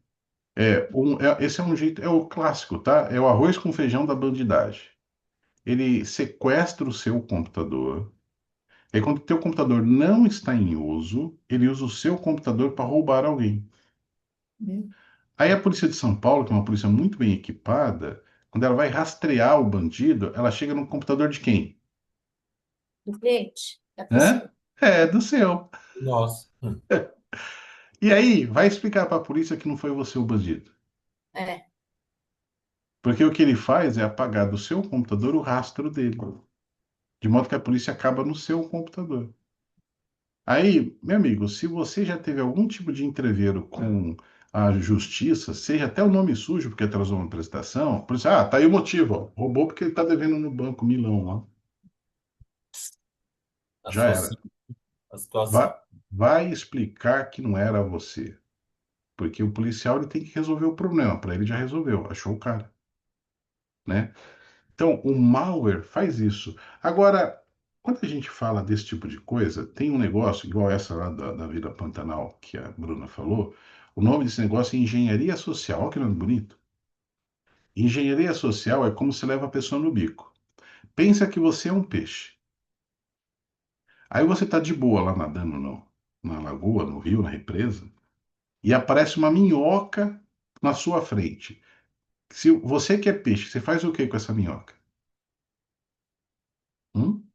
Esse é um jeito, é o clássico, tá? É o arroz com feijão da bandidagem. Ele sequestra o seu computador. E quando o teu computador não está em uso, ele usa o seu computador para roubar alguém. Meu, Aí a polícia de São Paulo, que é uma polícia muito bem equipada, quando ela vai rastrear o bandido, ela chega no computador de quem? Do cliente, da Hã? pessoa. É, do seu. Nossa. E aí, vai explicar para a polícia que não foi você o bandido. É. Porque o que ele faz é apagar do seu computador o rastro dele. De modo que a polícia acaba no seu computador. Aí, meu amigo, se você já teve algum tipo de entreveiro com a justiça, seja até o nome sujo porque atrasou uma prestação, por isso, tá aí o motivo, ó, roubou porque ele tá devendo no banco milão lá. Já Associa era. a situação. Vai explicar que não era você. Porque o policial ele tem que resolver o problema. Para ele já resolveu, achou o cara, né? Então, o malware faz isso. Agora, quando a gente fala desse tipo de coisa, tem um negócio, igual essa lá da Vila Pantanal, que a Bruna falou. O nome desse negócio é engenharia social. Olha que nome bonito. Engenharia social é como se leva a pessoa no bico. Pensa que você é um peixe. Aí você está de boa lá nadando na lagoa, no rio, na represa, e aparece uma minhoca na sua frente. Se você que é peixe, você faz o que com essa minhoca? Hum?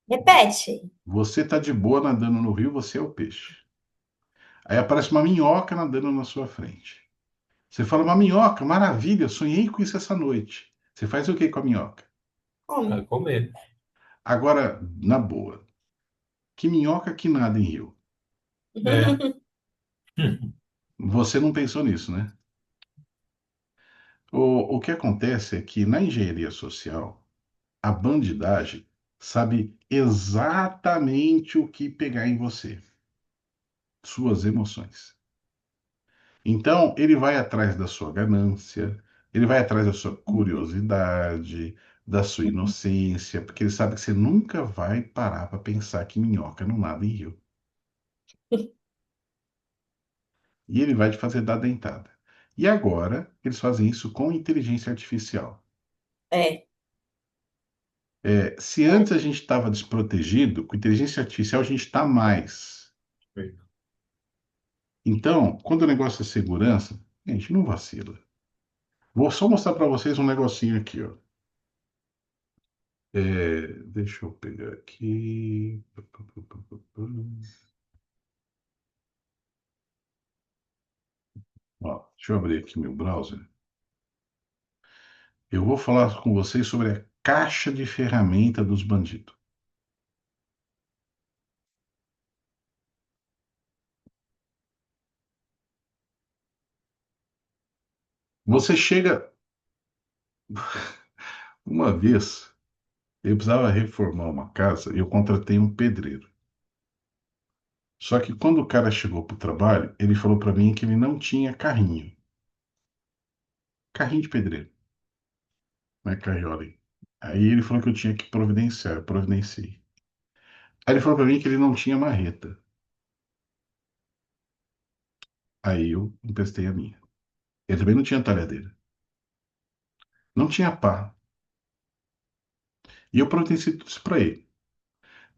Repete. Você está de boa nadando no rio, você é o peixe. Aí aparece uma minhoca nadando na sua frente. Você fala, uma minhoca, maravilha, sonhei com isso essa noite. Você faz o que com a minhoca? Vai Como? comer. Agora, na boa, que minhoca que nada em rio? É. Você não pensou nisso, né? O que acontece é que na engenharia social, a bandidagem sabe exatamente o que pegar em você, suas emoções. Então, ele vai atrás da sua ganância, ele vai atrás da sua curiosidade, da sua inocência, porque ele sabe que você nunca vai parar para pensar que minhoca não nada em rio. E ele vai te fazer dar dentada. E agora, eles fazem isso com inteligência artificial. É. Se antes a gente estava desprotegido, com inteligência artificial a gente está mais. Então, quando o negócio é segurança, gente, não vacila. Vou só mostrar para vocês um negocinho aqui, ó. Deixa eu pegar aqui. Ó, deixa eu abrir aqui meu browser. Eu vou falar com vocês sobre a caixa de ferramenta dos bandidos. Você chega. Uma vez, eu precisava reformar uma casa e eu contratei um pedreiro. Só que quando o cara chegou para o trabalho, ele falou para mim que ele não tinha carrinho. Carrinho de pedreiro, não é carriola. Aí ele falou que eu tinha que providenciar, eu providenciei. Aí ele falou para mim que ele não tinha marreta. Aí eu emprestei a minha. Ele também não tinha talhadeira. Não tinha pá. E eu providenciei tudo isso para ele.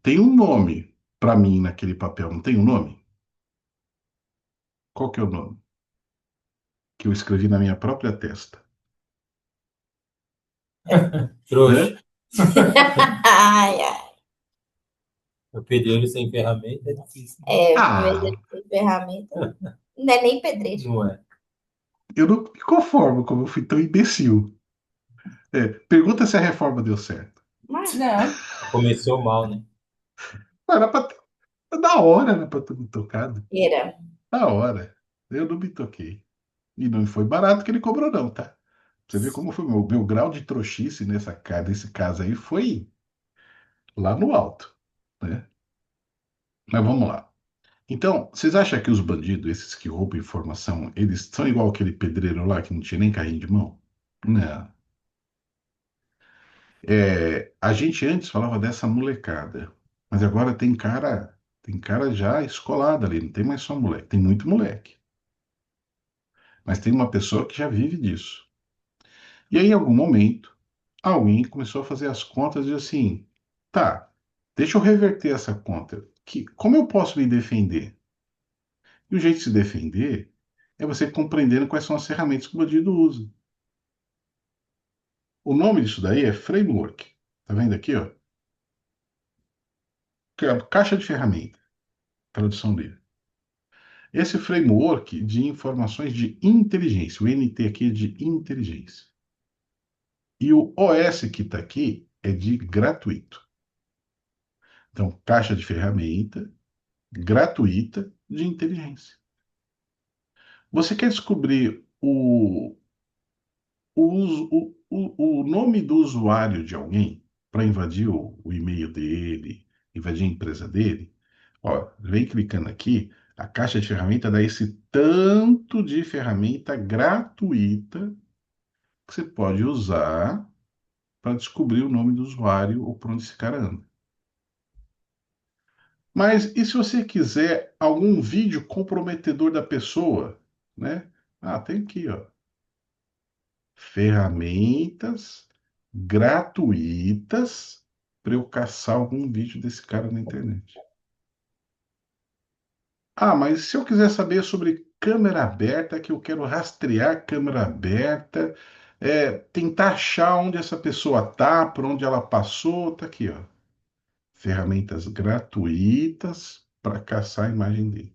Tem um nome para mim naquele papel, não tem um nome? Qual que é o nome? Que eu escrevi na minha própria testa. Trouxa. Hã? Ai, ai. O pedreiro sem ferramenta é difícil. Ah, Sem ferramenta. Não é nem pedreiro. Não é? eu não me conformo como eu fui tão imbecil. Pergunta se a reforma deu certo. Mas, não, Começou mal, né? Era pra ter, da hora, era pra ter me tocado. era. Da hora. Eu não me toquei. E não foi barato que ele cobrou, não, tá? Você vê como foi meu grau de trouxice nesse caso aí foi lá no alto, né? Mas vamos lá. Então, vocês acham que os bandidos, esses que roubam informação, eles são igual aquele pedreiro lá que não tinha nem carrinho de mão? Não. A gente antes falava dessa molecada, mas agora tem cara já escolado ali, não tem mais só moleque, tem muito moleque. Mas tem uma pessoa que já vive disso. E aí, em algum momento, alguém começou a fazer as contas e disse assim: tá, deixa eu reverter essa conta. Como eu posso me defender? E o jeito de se defender é você compreendendo quais são as ferramentas que o bandido usa. O nome disso daí é framework. Tá vendo aqui, ó? Caixa de ferramenta, tradução livre. Esse framework de informações de inteligência, o NT aqui é de inteligência. E o OS que está aqui é de gratuito. Então, caixa de ferramenta gratuita de inteligência. Você quer descobrir o nome do usuário de alguém para invadir o e-mail dele, invadir a empresa dele? Ó, vem clicando aqui, a caixa de ferramenta dá esse tanto de ferramenta gratuita que você pode usar para descobrir o nome do usuário ou por onde esse cara anda. Mas e se você quiser algum vídeo comprometedor da pessoa, né? Ah, tem aqui, ó. Ferramentas gratuitas para eu caçar algum vídeo desse cara na internet. Ah, mas se eu quiser saber sobre câmera aberta, que eu quero rastrear câmera aberta, tentar achar onde essa pessoa tá, por onde ela passou, tá aqui, ó. Ferramentas gratuitas para caçar a imagem dele.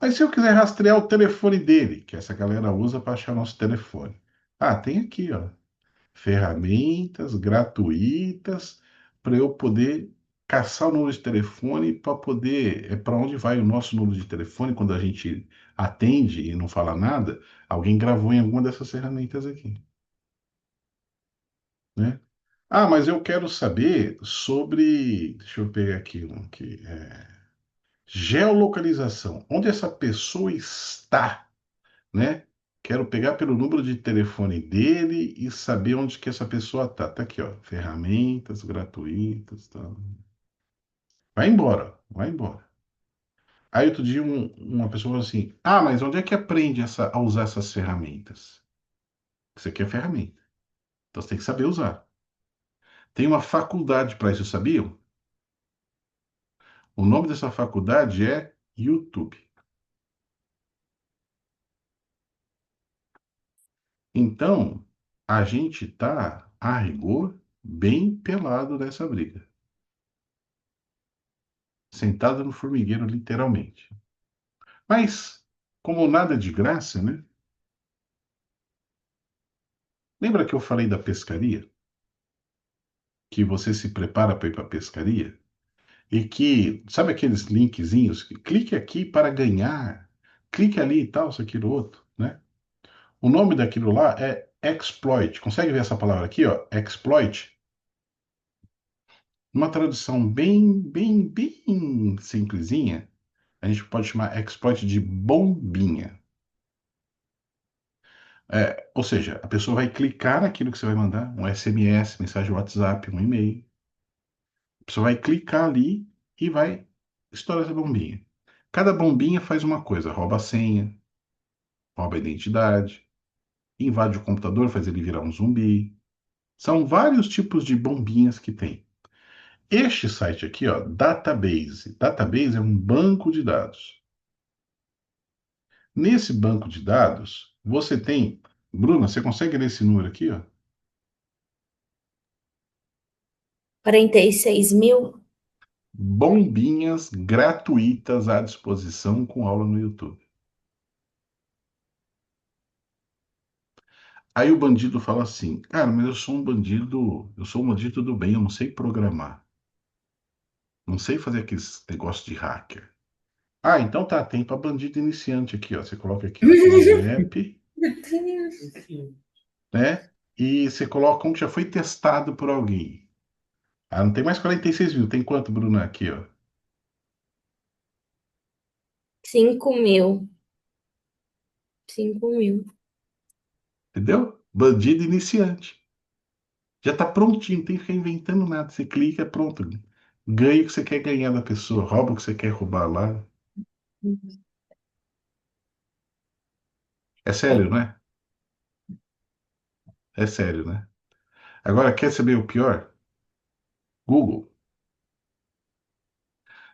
Mas se eu quiser rastrear o telefone dele, que essa galera usa para achar nosso telefone. Ah, tem aqui, ó. Ferramentas gratuitas para eu poder caçar o número de telefone para poder. Para onde vai o nosso número de telefone quando a gente atende e não fala nada? Alguém gravou em alguma dessas ferramentas aqui, né? Ah, mas eu quero saber sobre. Deixa eu pegar aqui um aqui. Geolocalização. Onde essa pessoa está, né? Quero pegar pelo número de telefone dele e saber onde que essa pessoa tá. Tá aqui, ó. Ferramentas gratuitas, tá? Vai embora, vai embora. Aí outro dia uma pessoa falou assim: Ah, mas onde é que aprende a usar essas ferramentas? Isso aqui é ferramenta. Então você tem que saber usar. Tem uma faculdade para isso, sabiam? O nome dessa faculdade é YouTube. Então, a gente tá, a rigor, bem pelado nessa briga. Sentado no formigueiro, literalmente. Mas, como nada é de graça, né? Lembra que eu falei da pescaria? Que você se prepara para ir para a pescaria? E que, sabe aqueles linkzinhos? Clique aqui para ganhar. Clique ali e tal, isso, aquilo, outro, né? O nome daquilo lá é exploit. Consegue ver essa palavra aqui, ó? Exploit. Uma tradução bem simplesinha, a gente pode chamar exploit de bombinha. Ou seja, a pessoa vai clicar naquilo que você vai mandar, um SMS, mensagem WhatsApp, um e-mail. A pessoa vai clicar ali e vai estourar essa bombinha. Cada bombinha faz uma coisa: rouba a senha, rouba a identidade, invade o computador, faz ele virar um zumbi. São vários tipos de bombinhas que tem. Este site aqui, ó, Database. Database é um banco de dados. Nesse banco de dados, você tem. Bruna, você consegue ler esse número aqui, ó? 46.000. Bombinhas gratuitas à disposição com aula no YouTube. Aí o bandido fala assim: Cara, mas eu sou um bandido do bem, eu não sei programar. Não sei fazer aqueles negócios de hacker. Ah, então tá, tem para bandido iniciante aqui, ó. Você coloca aqui, ó, INEP, Meu Deus. né? E você coloca um que já foi testado por alguém. Ah, não tem mais 46.000. Tem quanto, Bruna, aqui, ó? 5.000. 5.000. Entendeu? Bandido iniciante. Já tá prontinho, não tem que ficar inventando nada. Você clica, pronto. Ganha o que você quer ganhar da pessoa, rouba o que você quer roubar lá. É sério, né? É sério, né? Agora, quer saber o pior? Google.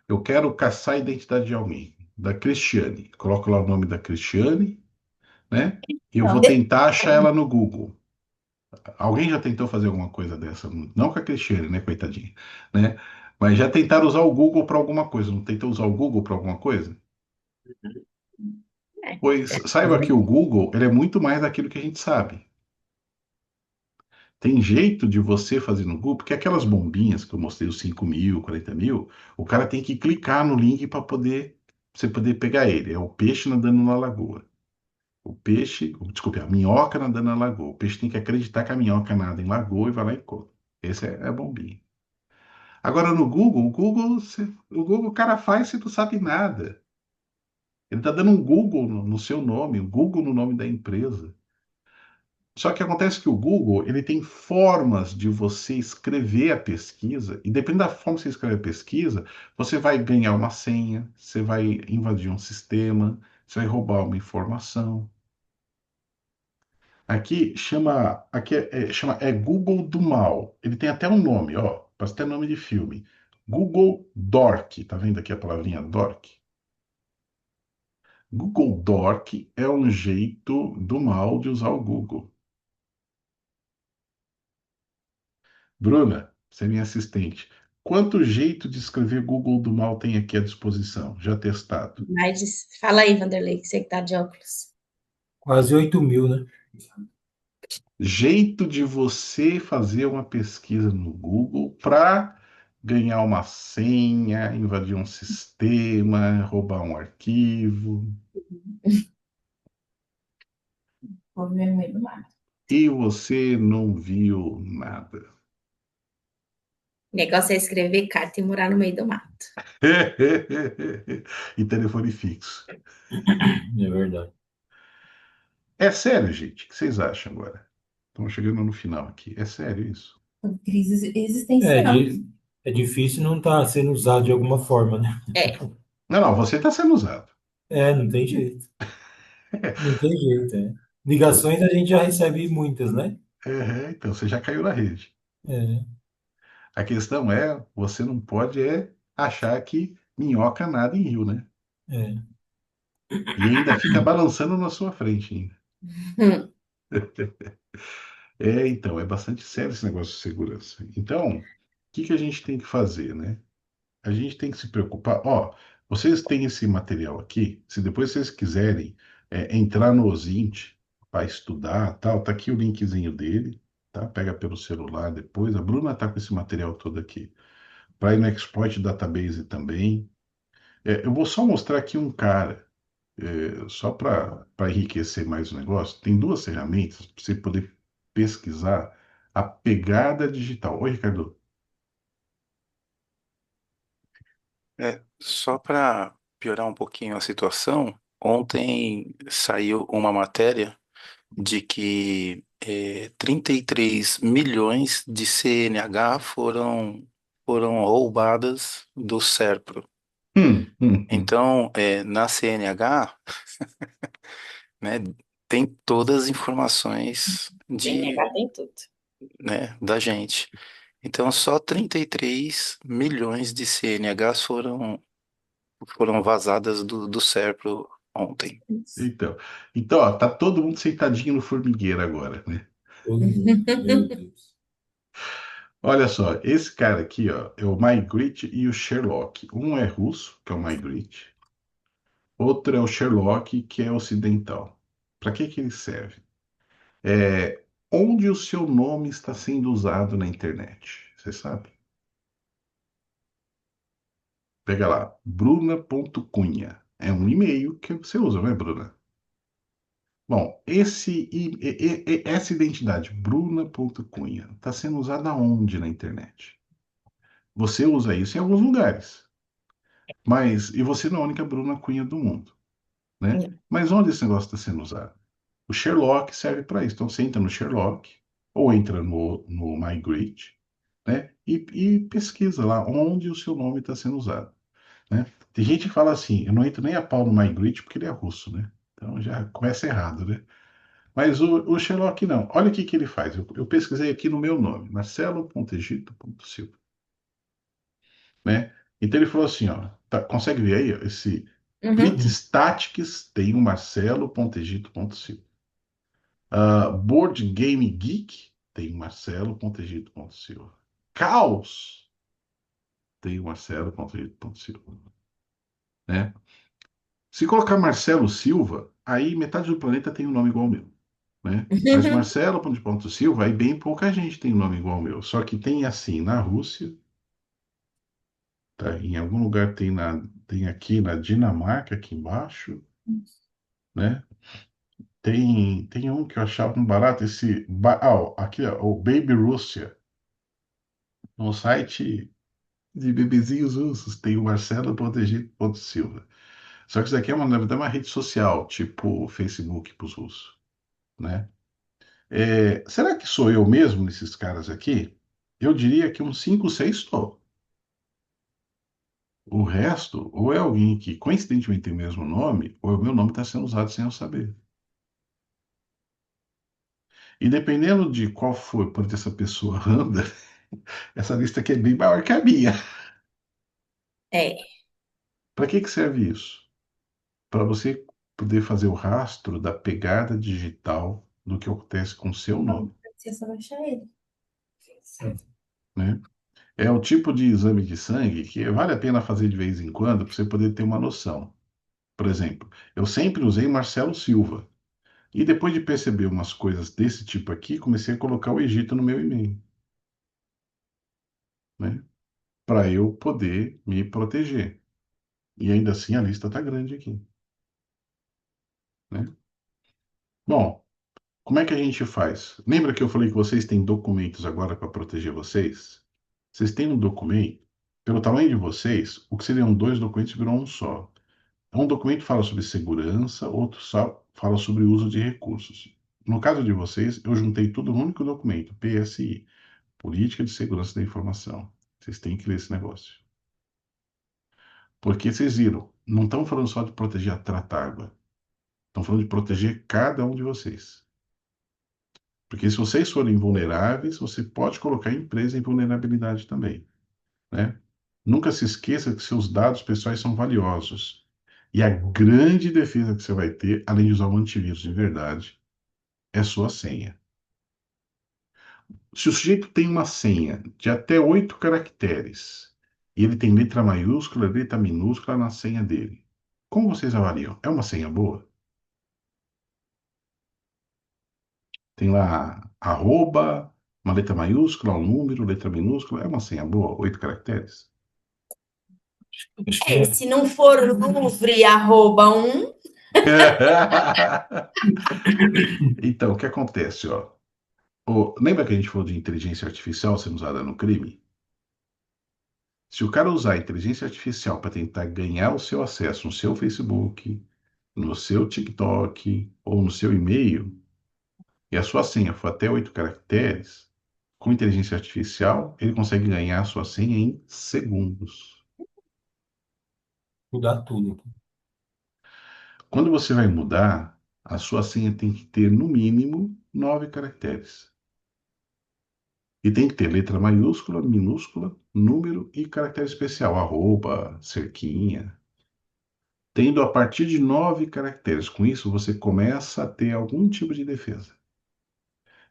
Eu quero caçar a identidade de alguém. da Cristiane. Coloco lá o nome da Cristiane, né? E eu Então, vou tentar achar ela no Google. Alguém já tentou fazer alguma coisa dessa? Não com a Cristiane, né, coitadinha, né? Mas já tentaram usar o Google para alguma coisa. Não tentou usar o Google para alguma coisa? é, Pois saiba que o Google, ele é muito mais daquilo que a gente sabe. Tem jeito de você fazer no Google, porque aquelas bombinhas que eu mostrei, os 5.000, 40.000, o cara tem que clicar no link para poder você poder pegar ele. É o peixe nadando na lagoa. O peixe, desculpe, a minhoca nadando na lagoa. O peixe tem que acreditar que a minhoca nada em lagoa e vai lá e come. Esse é a bombinha. Agora no Google, o cara faz se tu sabe nada. Ele está dando um Google no seu nome, um Google no nome da empresa. Só que acontece que o Google, ele tem formas de você escrever a pesquisa, e dependendo da forma que você escreve a pesquisa, você vai ganhar uma senha, você vai invadir um sistema, você vai roubar uma informação. Aqui chama Google do Mal. Ele tem até um nome, ó, parece até nome de filme. Google Dork, tá vendo aqui a palavrinha Dork? Google Dork é um jeito do mal de usar o Google. Bruna, você é minha assistente. Quanto jeito de escrever Google do mal tem aqui à disposição? Já testado. fala aí, Vanderlei, que você que tá de óculos. Quase 8.000, né? Jeito de você fazer uma pesquisa no Google para ganhar uma senha, invadir um sistema, roubar um arquivo. Vou ver no meio do mato. E você não viu nada. O negócio é escrever carta e morar no meio do mato. E telefone fixo. É verdade. É sério, gente? O que vocês acham agora? Estamos chegando no final aqui. É sério isso? Crise É, existencial. é difícil não estar sendo usado de alguma forma, né? É, Não, não, você está sendo usado. É, não tem jeito. Não tem jeito, é. Ligações a gente já recebe muitas, né? Então, você já caiu na rede. É, A questão é, você não pode achar que minhoca nada em rio, né? é. E ainda fica balançando na sua frente ainda. hum, Então, é bastante sério esse negócio de segurança. Então, o que a gente tem que fazer, né? A gente tem que se preocupar. Ó, vocês têm esse material aqui. Se depois vocês quiserem entrar no OSINT para estudar, tal, tá aqui o linkzinho dele, tá? Pega pelo celular depois. A Bruna tá com esse material todo aqui. Para ir no Exploit Database também. Eu vou só mostrar aqui um cara, só para enriquecer mais o negócio. Tem duas ferramentas para você poder pesquisar a pegada digital. Oi, Ricardo. Só para piorar um pouquinho a situação, ontem saiu uma matéria de que 33 milhões de CNH foram roubadas do SERPRO. Hum. Então, na CNH, né, tem todas as informações tem tudo. né, da gente. Então, só 33 milhões de CNHs foram vazadas do SERPRO ontem. Então, ó, tá todo mundo sentadinho no formigueiro agora, né? Todo mundo. Meu Deus. Olha só, esse cara aqui, ó, é o Magritte e o Sherlock. Um é russo, que é o Magritte. Outro é o Sherlock, que é ocidental. Para que ele serve? É onde o seu nome está sendo usado na internet. Você sabe? Pega lá, bruna.cunha. É um e-mail que você usa, não é, Bruna? Bom, essa identidade, bruna.cunha, está sendo usada onde na internet? Você usa isso em alguns lugares, e você não é a única Bruna Cunha do mundo, né? Mas onde esse negócio está sendo usado? O Sherlock serve para isso. Então você entra no Sherlock ou entra no Migrate, né? E pesquisa lá onde o seu nome está sendo usado, né? Tem gente que fala assim, eu não entro nem a pau no Migrate porque ele é russo, né? Então já começa errado, né? Mas o Sherlock não. Olha o que ele faz. Eu pesquisei aqui no meu nome, marcelo.egito.silva, né? Então ele falou assim, ó, consegue ver aí ó, esse Uhum. Fritz Statics tem o Marcelo.egito.silva. Board Game Geek tem o Marcelo.egito.silva. Caos tem o Marcelo.egito.silva. Né? Se colocar Marcelo Silva, aí metade do planeta tem um nome igual ao meu. Né? Mas Marcelo.Silva, aí bem pouca gente tem um nome igual ao meu. Só que tem assim na Rússia, tá? Em algum lugar tem aqui na Dinamarca, aqui embaixo, né? Tem um que eu achava um barato, ó, aqui, ó, o Baby Rússia. No site de bebezinhos russos tem o Marcelo.egito.silva. Só que isso aqui é na verdade, uma rede social, tipo Facebook para os russos, né? Será que sou eu mesmo nesses caras aqui? Eu diria que uns 5, 6 estou. O resto, ou é alguém que coincidentemente tem o mesmo nome, ou o meu nome está sendo usado sem eu saber. E dependendo de qual for, por onde essa pessoa anda, essa lista aqui é bem maior que a minha. É, Para que serve isso? Para você poder fazer o rastro da pegada digital do que acontece com o seu nome, Você só vai achar ele. né? É o tipo de exame de sangue que vale a pena fazer de vez em quando para você poder ter uma noção. Por exemplo, eu sempre usei Marcelo Silva. E depois de perceber umas coisas desse tipo aqui, comecei a colocar o Egito no meu e-mail, né? Para eu poder me proteger. E ainda assim a lista está grande aqui, né? Bom, como é que a gente faz? Lembra que eu falei que vocês têm documentos agora para proteger vocês? Vocês têm um documento, pelo tamanho de vocês, o que seriam dois documentos virou um só. Um documento fala sobre segurança, outro só fala sobre o uso de recursos. No caso de vocês, eu juntei tudo num único documento, PSI, Política de Segurança da Informação. Vocês têm que ler esse negócio. Porque vocês viram, não estão falando só de proteger a Tratágua. Estão falando de proteger cada um de vocês. Porque se vocês forem vulneráveis, você pode colocar a empresa em vulnerabilidade também, né? Nunca se esqueça que seus dados pessoais são valiosos. E a grande defesa que você vai ter, além de usar um antivírus de verdade, é sua senha. Se o sujeito tem uma senha de até 8 caracteres e ele tem letra maiúscula, letra minúscula na senha dele, como vocês avaliam? É uma senha boa? Tem lá arroba, uma letra maiúscula, um número, letra minúscula. É uma senha boa? 8 caracteres? Acho que é. se não for Louvre arroba Então, o que acontece, ó? Lembra que a gente falou de inteligência artificial sendo usada no crime? Se o cara usar a inteligência artificial para tentar ganhar o seu acesso no seu Facebook, no seu TikTok ou no seu e-mail, e a sua senha for até 8 caracteres, com inteligência artificial, ele consegue ganhar a sua senha em segundos. Mudar tudo. Quando você vai mudar, a sua senha tem que ter, no mínimo, 9 caracteres. E tem que ter letra maiúscula, minúscula, número e caractere especial, arroba, cerquinha. Tendo a partir de 9 caracteres. Com isso, você começa a ter algum tipo de defesa.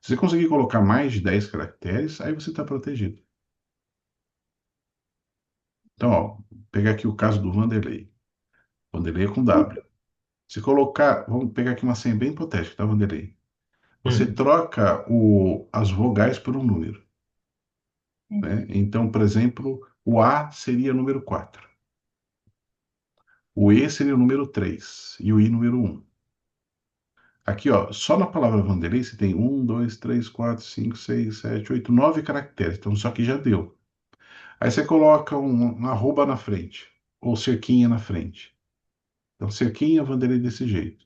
Se você conseguir colocar mais de 10 caracteres, aí você está protegido. Então, ó, pegar aqui o caso do Vanderlei. Vanderlei é com W. Se colocar, vamos pegar aqui uma senha bem hipotética, tá, Vanderlei? Você troca as vogais por um número, né? Então, por exemplo, o A seria o número 4. O E seria o número 3 e o I número 1. Aqui, ó, só na palavra Vanderlei você tem 1, 2, 3, 4, 5, 6, 7, 8, 9 caracteres. Então, só que já deu. Aí você coloca um arroba na frente, ou cerquinha na frente. Então, cerquinha Vanderlei desse jeito.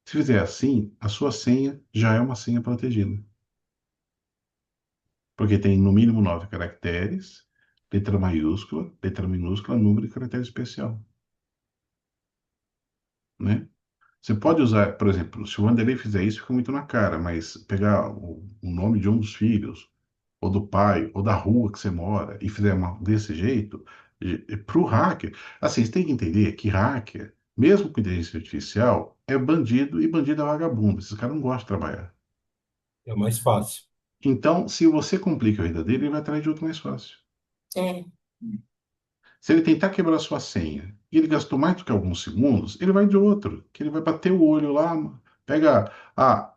Se fizer assim, a sua senha já é uma senha protegida. Porque tem no mínimo 9 caracteres, letra maiúscula, letra minúscula, número e caractere especial. Né? Você pode usar, por exemplo, se o Vanderlei fizer isso, fica muito na cara, mas pegar o nome de um dos filhos, ou do pai, ou da rua que você mora, e fizer desse jeito, para o hacker. Assim, você tem que entender que hacker Mesmo com inteligência artificial, é bandido e bandido é vagabundo. Esses caras não gostam de trabalhar. É mais fácil. Então, se você complica a vida dele, ele vai atrás de outro mais fácil. É, Se ele tentar quebrar sua senha e ele gastou mais do que alguns segundos, ele vai de outro, que ele vai bater o olho lá, pega a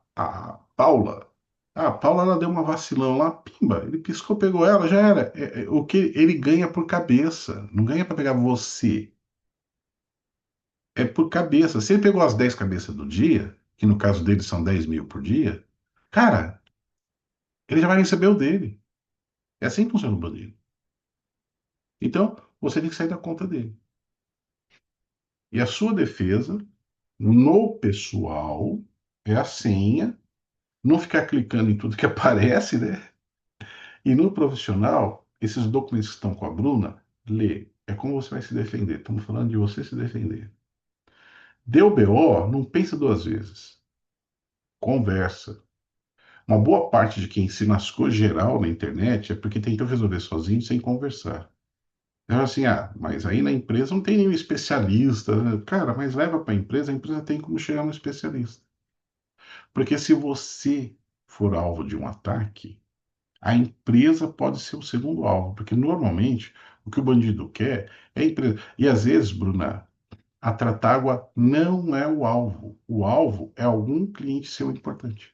Paula. A Paula, ela deu uma vacilão lá, pimba, ele piscou, pegou ela, já era. O que ele ganha por cabeça, não ganha para pegar você, é por cabeça. Se ele pegou as 10 cabeças do dia, que no caso dele são 10 mil por dia, cara, ele já vai receber o dele. É assim que funciona o bandido. Então, você tem que sair da conta dele. E a sua defesa no pessoal é a senha, não ficar clicando em tudo que aparece, né? E no profissional, esses documentos que estão com a Bruna, lê. É como você vai se defender. Estamos falando de você se defender. Deu BO, não pensa duas vezes. Conversa. Uma boa parte de quem se lascou geral na internet é porque tentou resolver sozinho sem conversar. Eu assim, mas aí na empresa não tem nenhum especialista, né? Cara, mas leva para a empresa tem como chegar no especialista. Porque se você for alvo de um ataque, a empresa pode ser o segundo alvo, porque normalmente o que o bandido quer é a empresa. E às vezes, Bruna, a Tratágua não é o alvo. O alvo é algum cliente seu importante.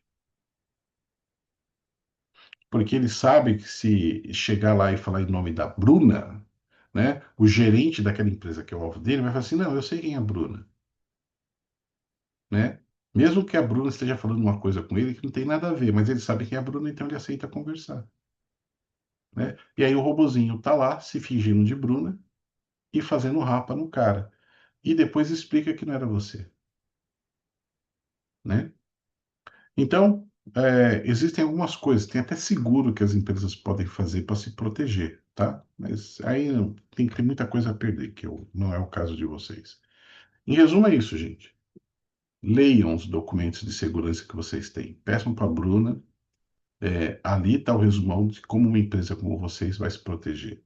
Porque ele sabe que se chegar lá e falar em nome da Bruna, né, o gerente daquela empresa que é o alvo dele vai falar assim: não, eu sei quem é a Bruna, né? Mesmo que a Bruna esteja falando uma coisa com ele que não tem nada a ver, mas ele sabe quem é a Bruna, então ele aceita conversar. Né? E aí o robozinho tá lá se fingindo de Bruna e fazendo rapa no cara. E depois explica que não era você, né? Então, existem algumas coisas, tem até seguro que as empresas podem fazer para se proteger, tá? Mas aí tem que ter muita coisa a perder, não é o caso de vocês. Em resumo, é isso, gente. Leiam os documentos de segurança que vocês têm. Peçam para a Bruna. Ali está o resumão de como uma empresa como vocês vai se proteger.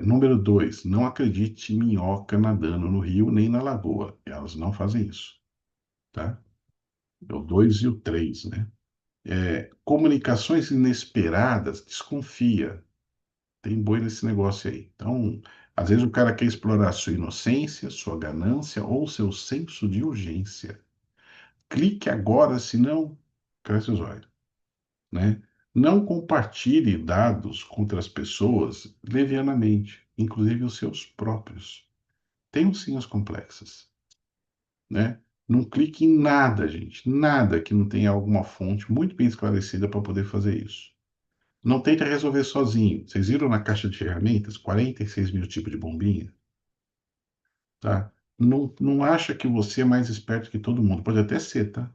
Número 2, não acredite em minhoca nadando no rio nem na lagoa. Elas não fazem isso, tá? É o 2 e o 3, né? Comunicações inesperadas, desconfia. Tem boi nesse negócio aí. Então, às vezes o cara quer explorar sua inocência, sua ganância ou seu senso de urgência. Clique agora, senão cresce os olhos, né? Não compartilhe dados contra as pessoas levianamente, inclusive os seus próprios. Tem senhas complexas, né? Não clique em nada, gente. Nada que não tenha alguma fonte muito bem esclarecida para poder fazer isso. Não tente resolver sozinho. Vocês viram na caixa de ferramentas 46 mil tipos de bombinha? Tá? Não, não acha que você é mais esperto que todo mundo. Pode até ser, tá?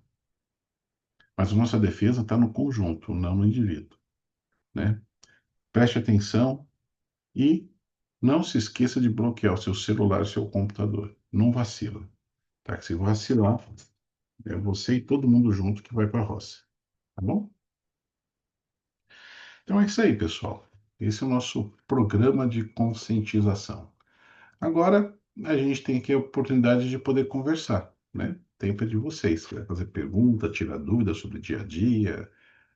Mas a nossa defesa está no conjunto, não no indivíduo, né? Preste atenção e não se esqueça de bloquear o seu celular e o seu computador. Não vacila, tá? Que se vacilar, é você e todo mundo junto que vai para a roça, tá bom? Então é isso aí, pessoal. Esse é o nosso programa de conscientização. Agora a gente tem aqui a oportunidade de poder conversar, né? Tempo é de vocês. Quer fazer pergunta, tirar dúvidas sobre o dia a dia,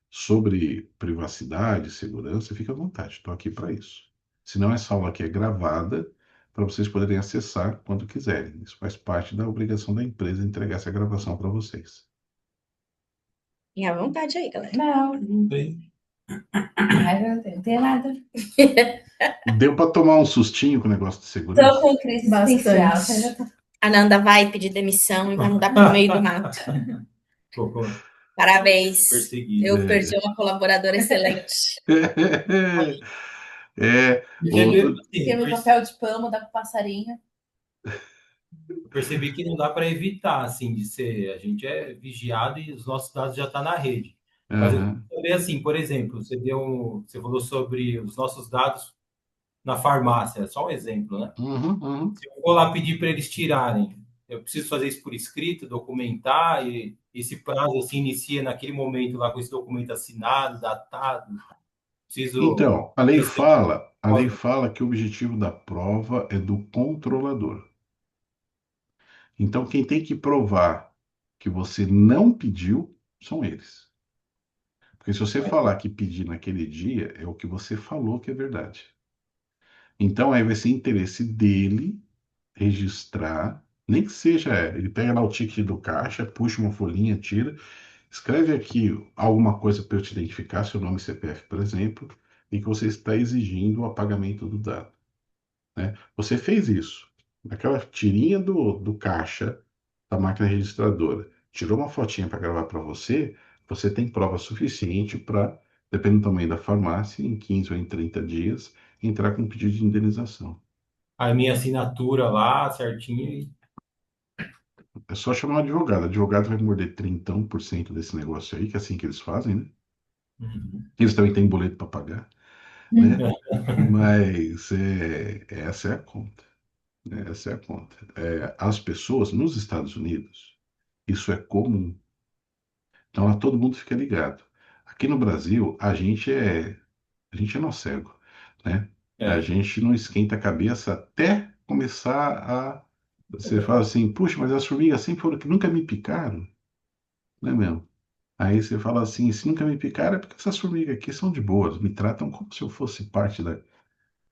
sobre privacidade, segurança, fica à vontade. Estou aqui para isso. Senão essa aula aqui é gravada para vocês poderem acessar quando quiserem. Isso faz parte da obrigação da empresa entregar essa gravação para vocês. fiquem à vontade aí, galera. Não, Bem, mas não tem nada. Deu para tomar um sustinho com o negócio de Tô segurança? com crise Bastante. existencial. Você já tá... A Nanda vai pedir demissão e vai mudar para o meio do mato. ficou Parabéns. perseguido. Eu perdi uma colaboradora excelente. Outro. Porque meu papel de pão mudar pro passarinho. Eu percebi que não dá para evitar, assim, de ser. A gente é vigiado e os nossos dados já estão na rede. Mas eu Aham. também, assim, por exemplo, você falou sobre os nossos dados na farmácia, é só um exemplo, né? Uhum, uhum. Se eu for lá pedir para eles tirarem, eu preciso fazer isso por escrito, documentar, e esse prazo assim inicia naquele momento lá com esse documento assinado, datado. Preciso. Então, a lei fala que o objetivo da prova é do controlador. Então, quem tem que provar que você não pediu são eles. Porque se você falar que pedi naquele dia, é o que você falou que é verdade. Então, aí vai ser interesse dele registrar, nem que seja, ele pega lá o ticket do caixa, puxa uma folhinha, tira, escreve aqui alguma coisa para eu te identificar, seu nome e CPF, por exemplo, e que você está exigindo o apagamento do dado, né? Você fez isso, naquela tirinha do caixa da máquina registradora, tirou uma fotinha para gravar para você, você tem prova suficiente para, dependendo do tamanho da farmácia, em 15 ou em 30 dias, entrar com um pedido de indenização. A minha assinatura lá, certinho. É só chamar um advogado. O advogado vai morder 30% desse negócio aí, que é assim que eles fazem, né? Uhum. Eles também têm boleto para pagar, né? Mas essa é a conta, né? Essa é a conta. As pessoas nos Estados Unidos, isso é comum. Então lá todo mundo fica ligado. Aqui no Brasil, a gente é nó cego, né? A É. gente não esquenta a cabeça até começar a. Você fala assim, puxa, mas as formigas sempre foram que nunca me picaram, né, mesmo? Aí você fala assim, se nunca me picaram é porque essas formigas aqui são de boas, me tratam como se eu fosse parte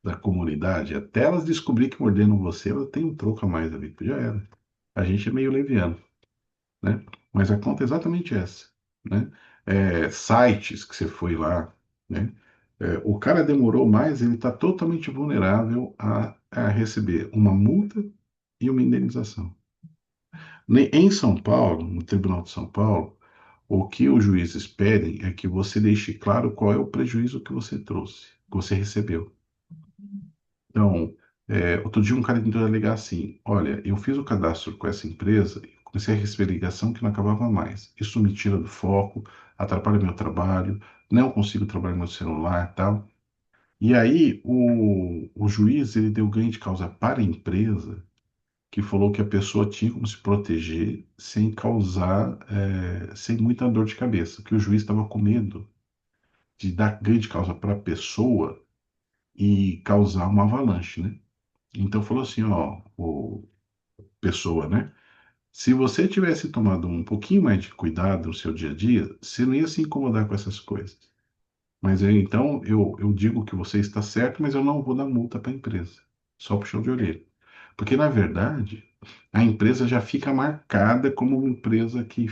da comunidade. Até elas descobrir que mordendo você, ela tem um troco a mais ali, já era. A gente é meio leviano, né? Mas a conta é exatamente essa, né? Sites que você foi lá, né? O cara demorou mais, ele está totalmente vulnerável a receber uma multa e uma indenização. Em São Paulo, no Tribunal de São Paulo, o que os juízes pedem é que você deixe claro qual é o prejuízo que você trouxe, que você recebeu. Então, outro dia um cara tentou alegar assim: olha, eu fiz o cadastro com essa empresa e comecei a receber ligação que não acabava mais. Isso me tira do foco, atrapalha meu trabalho, não consigo trabalhar no meu celular, tal. E aí o juiz ele deu ganho de causa para a empresa que falou que a pessoa tinha como se proteger sem causar, sem muita dor de cabeça, que o juiz estava com medo de dar ganho de causa para a pessoa e causar uma avalanche, né? Então falou assim, ó, o pessoa, né? Se você tivesse tomado um pouquinho mais de cuidado no seu dia a dia, você não ia se incomodar com essas coisas. Mas então eu digo que você está certo, mas eu não vou dar multa para a empresa. Só puxão de orelha. Porque, na verdade, a empresa já fica marcada como uma empresa que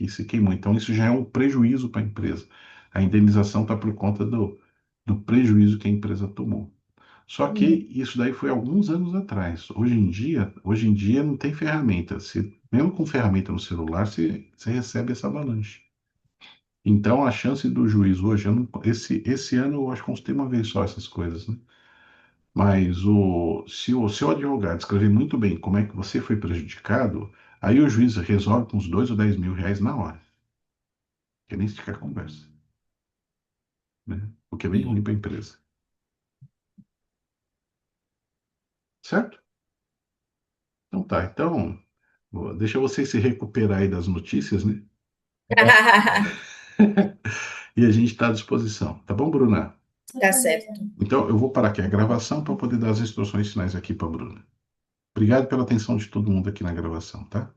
se queimou. Então, isso já é um prejuízo para a empresa. A indenização está por conta do prejuízo que a empresa tomou. Só que isso daí foi alguns anos atrás. Hoje em dia não tem ferramenta. Mesmo com ferramenta no celular, você recebe essa avalanche. Então, a chance do juiz hoje, esse ano eu acho que consultei uma vez só essas coisas, né? Mas se o seu advogado escrever muito bem como é que você foi prejudicado, aí o juiz resolve com uns 2 ou 10 mil reais na hora. Que nem esticar a conversa, né? O que é bem ruim para a empresa. Certo? Então tá. Então, deixa vocês se recuperar aí das notícias, né? E a gente está à disposição. Tá bom, Bruna? Tá certo. Então, eu vou parar aqui a gravação para poder dar as instruções finais aqui para a Bruna. Obrigado pela atenção de todo mundo aqui na gravação, tá?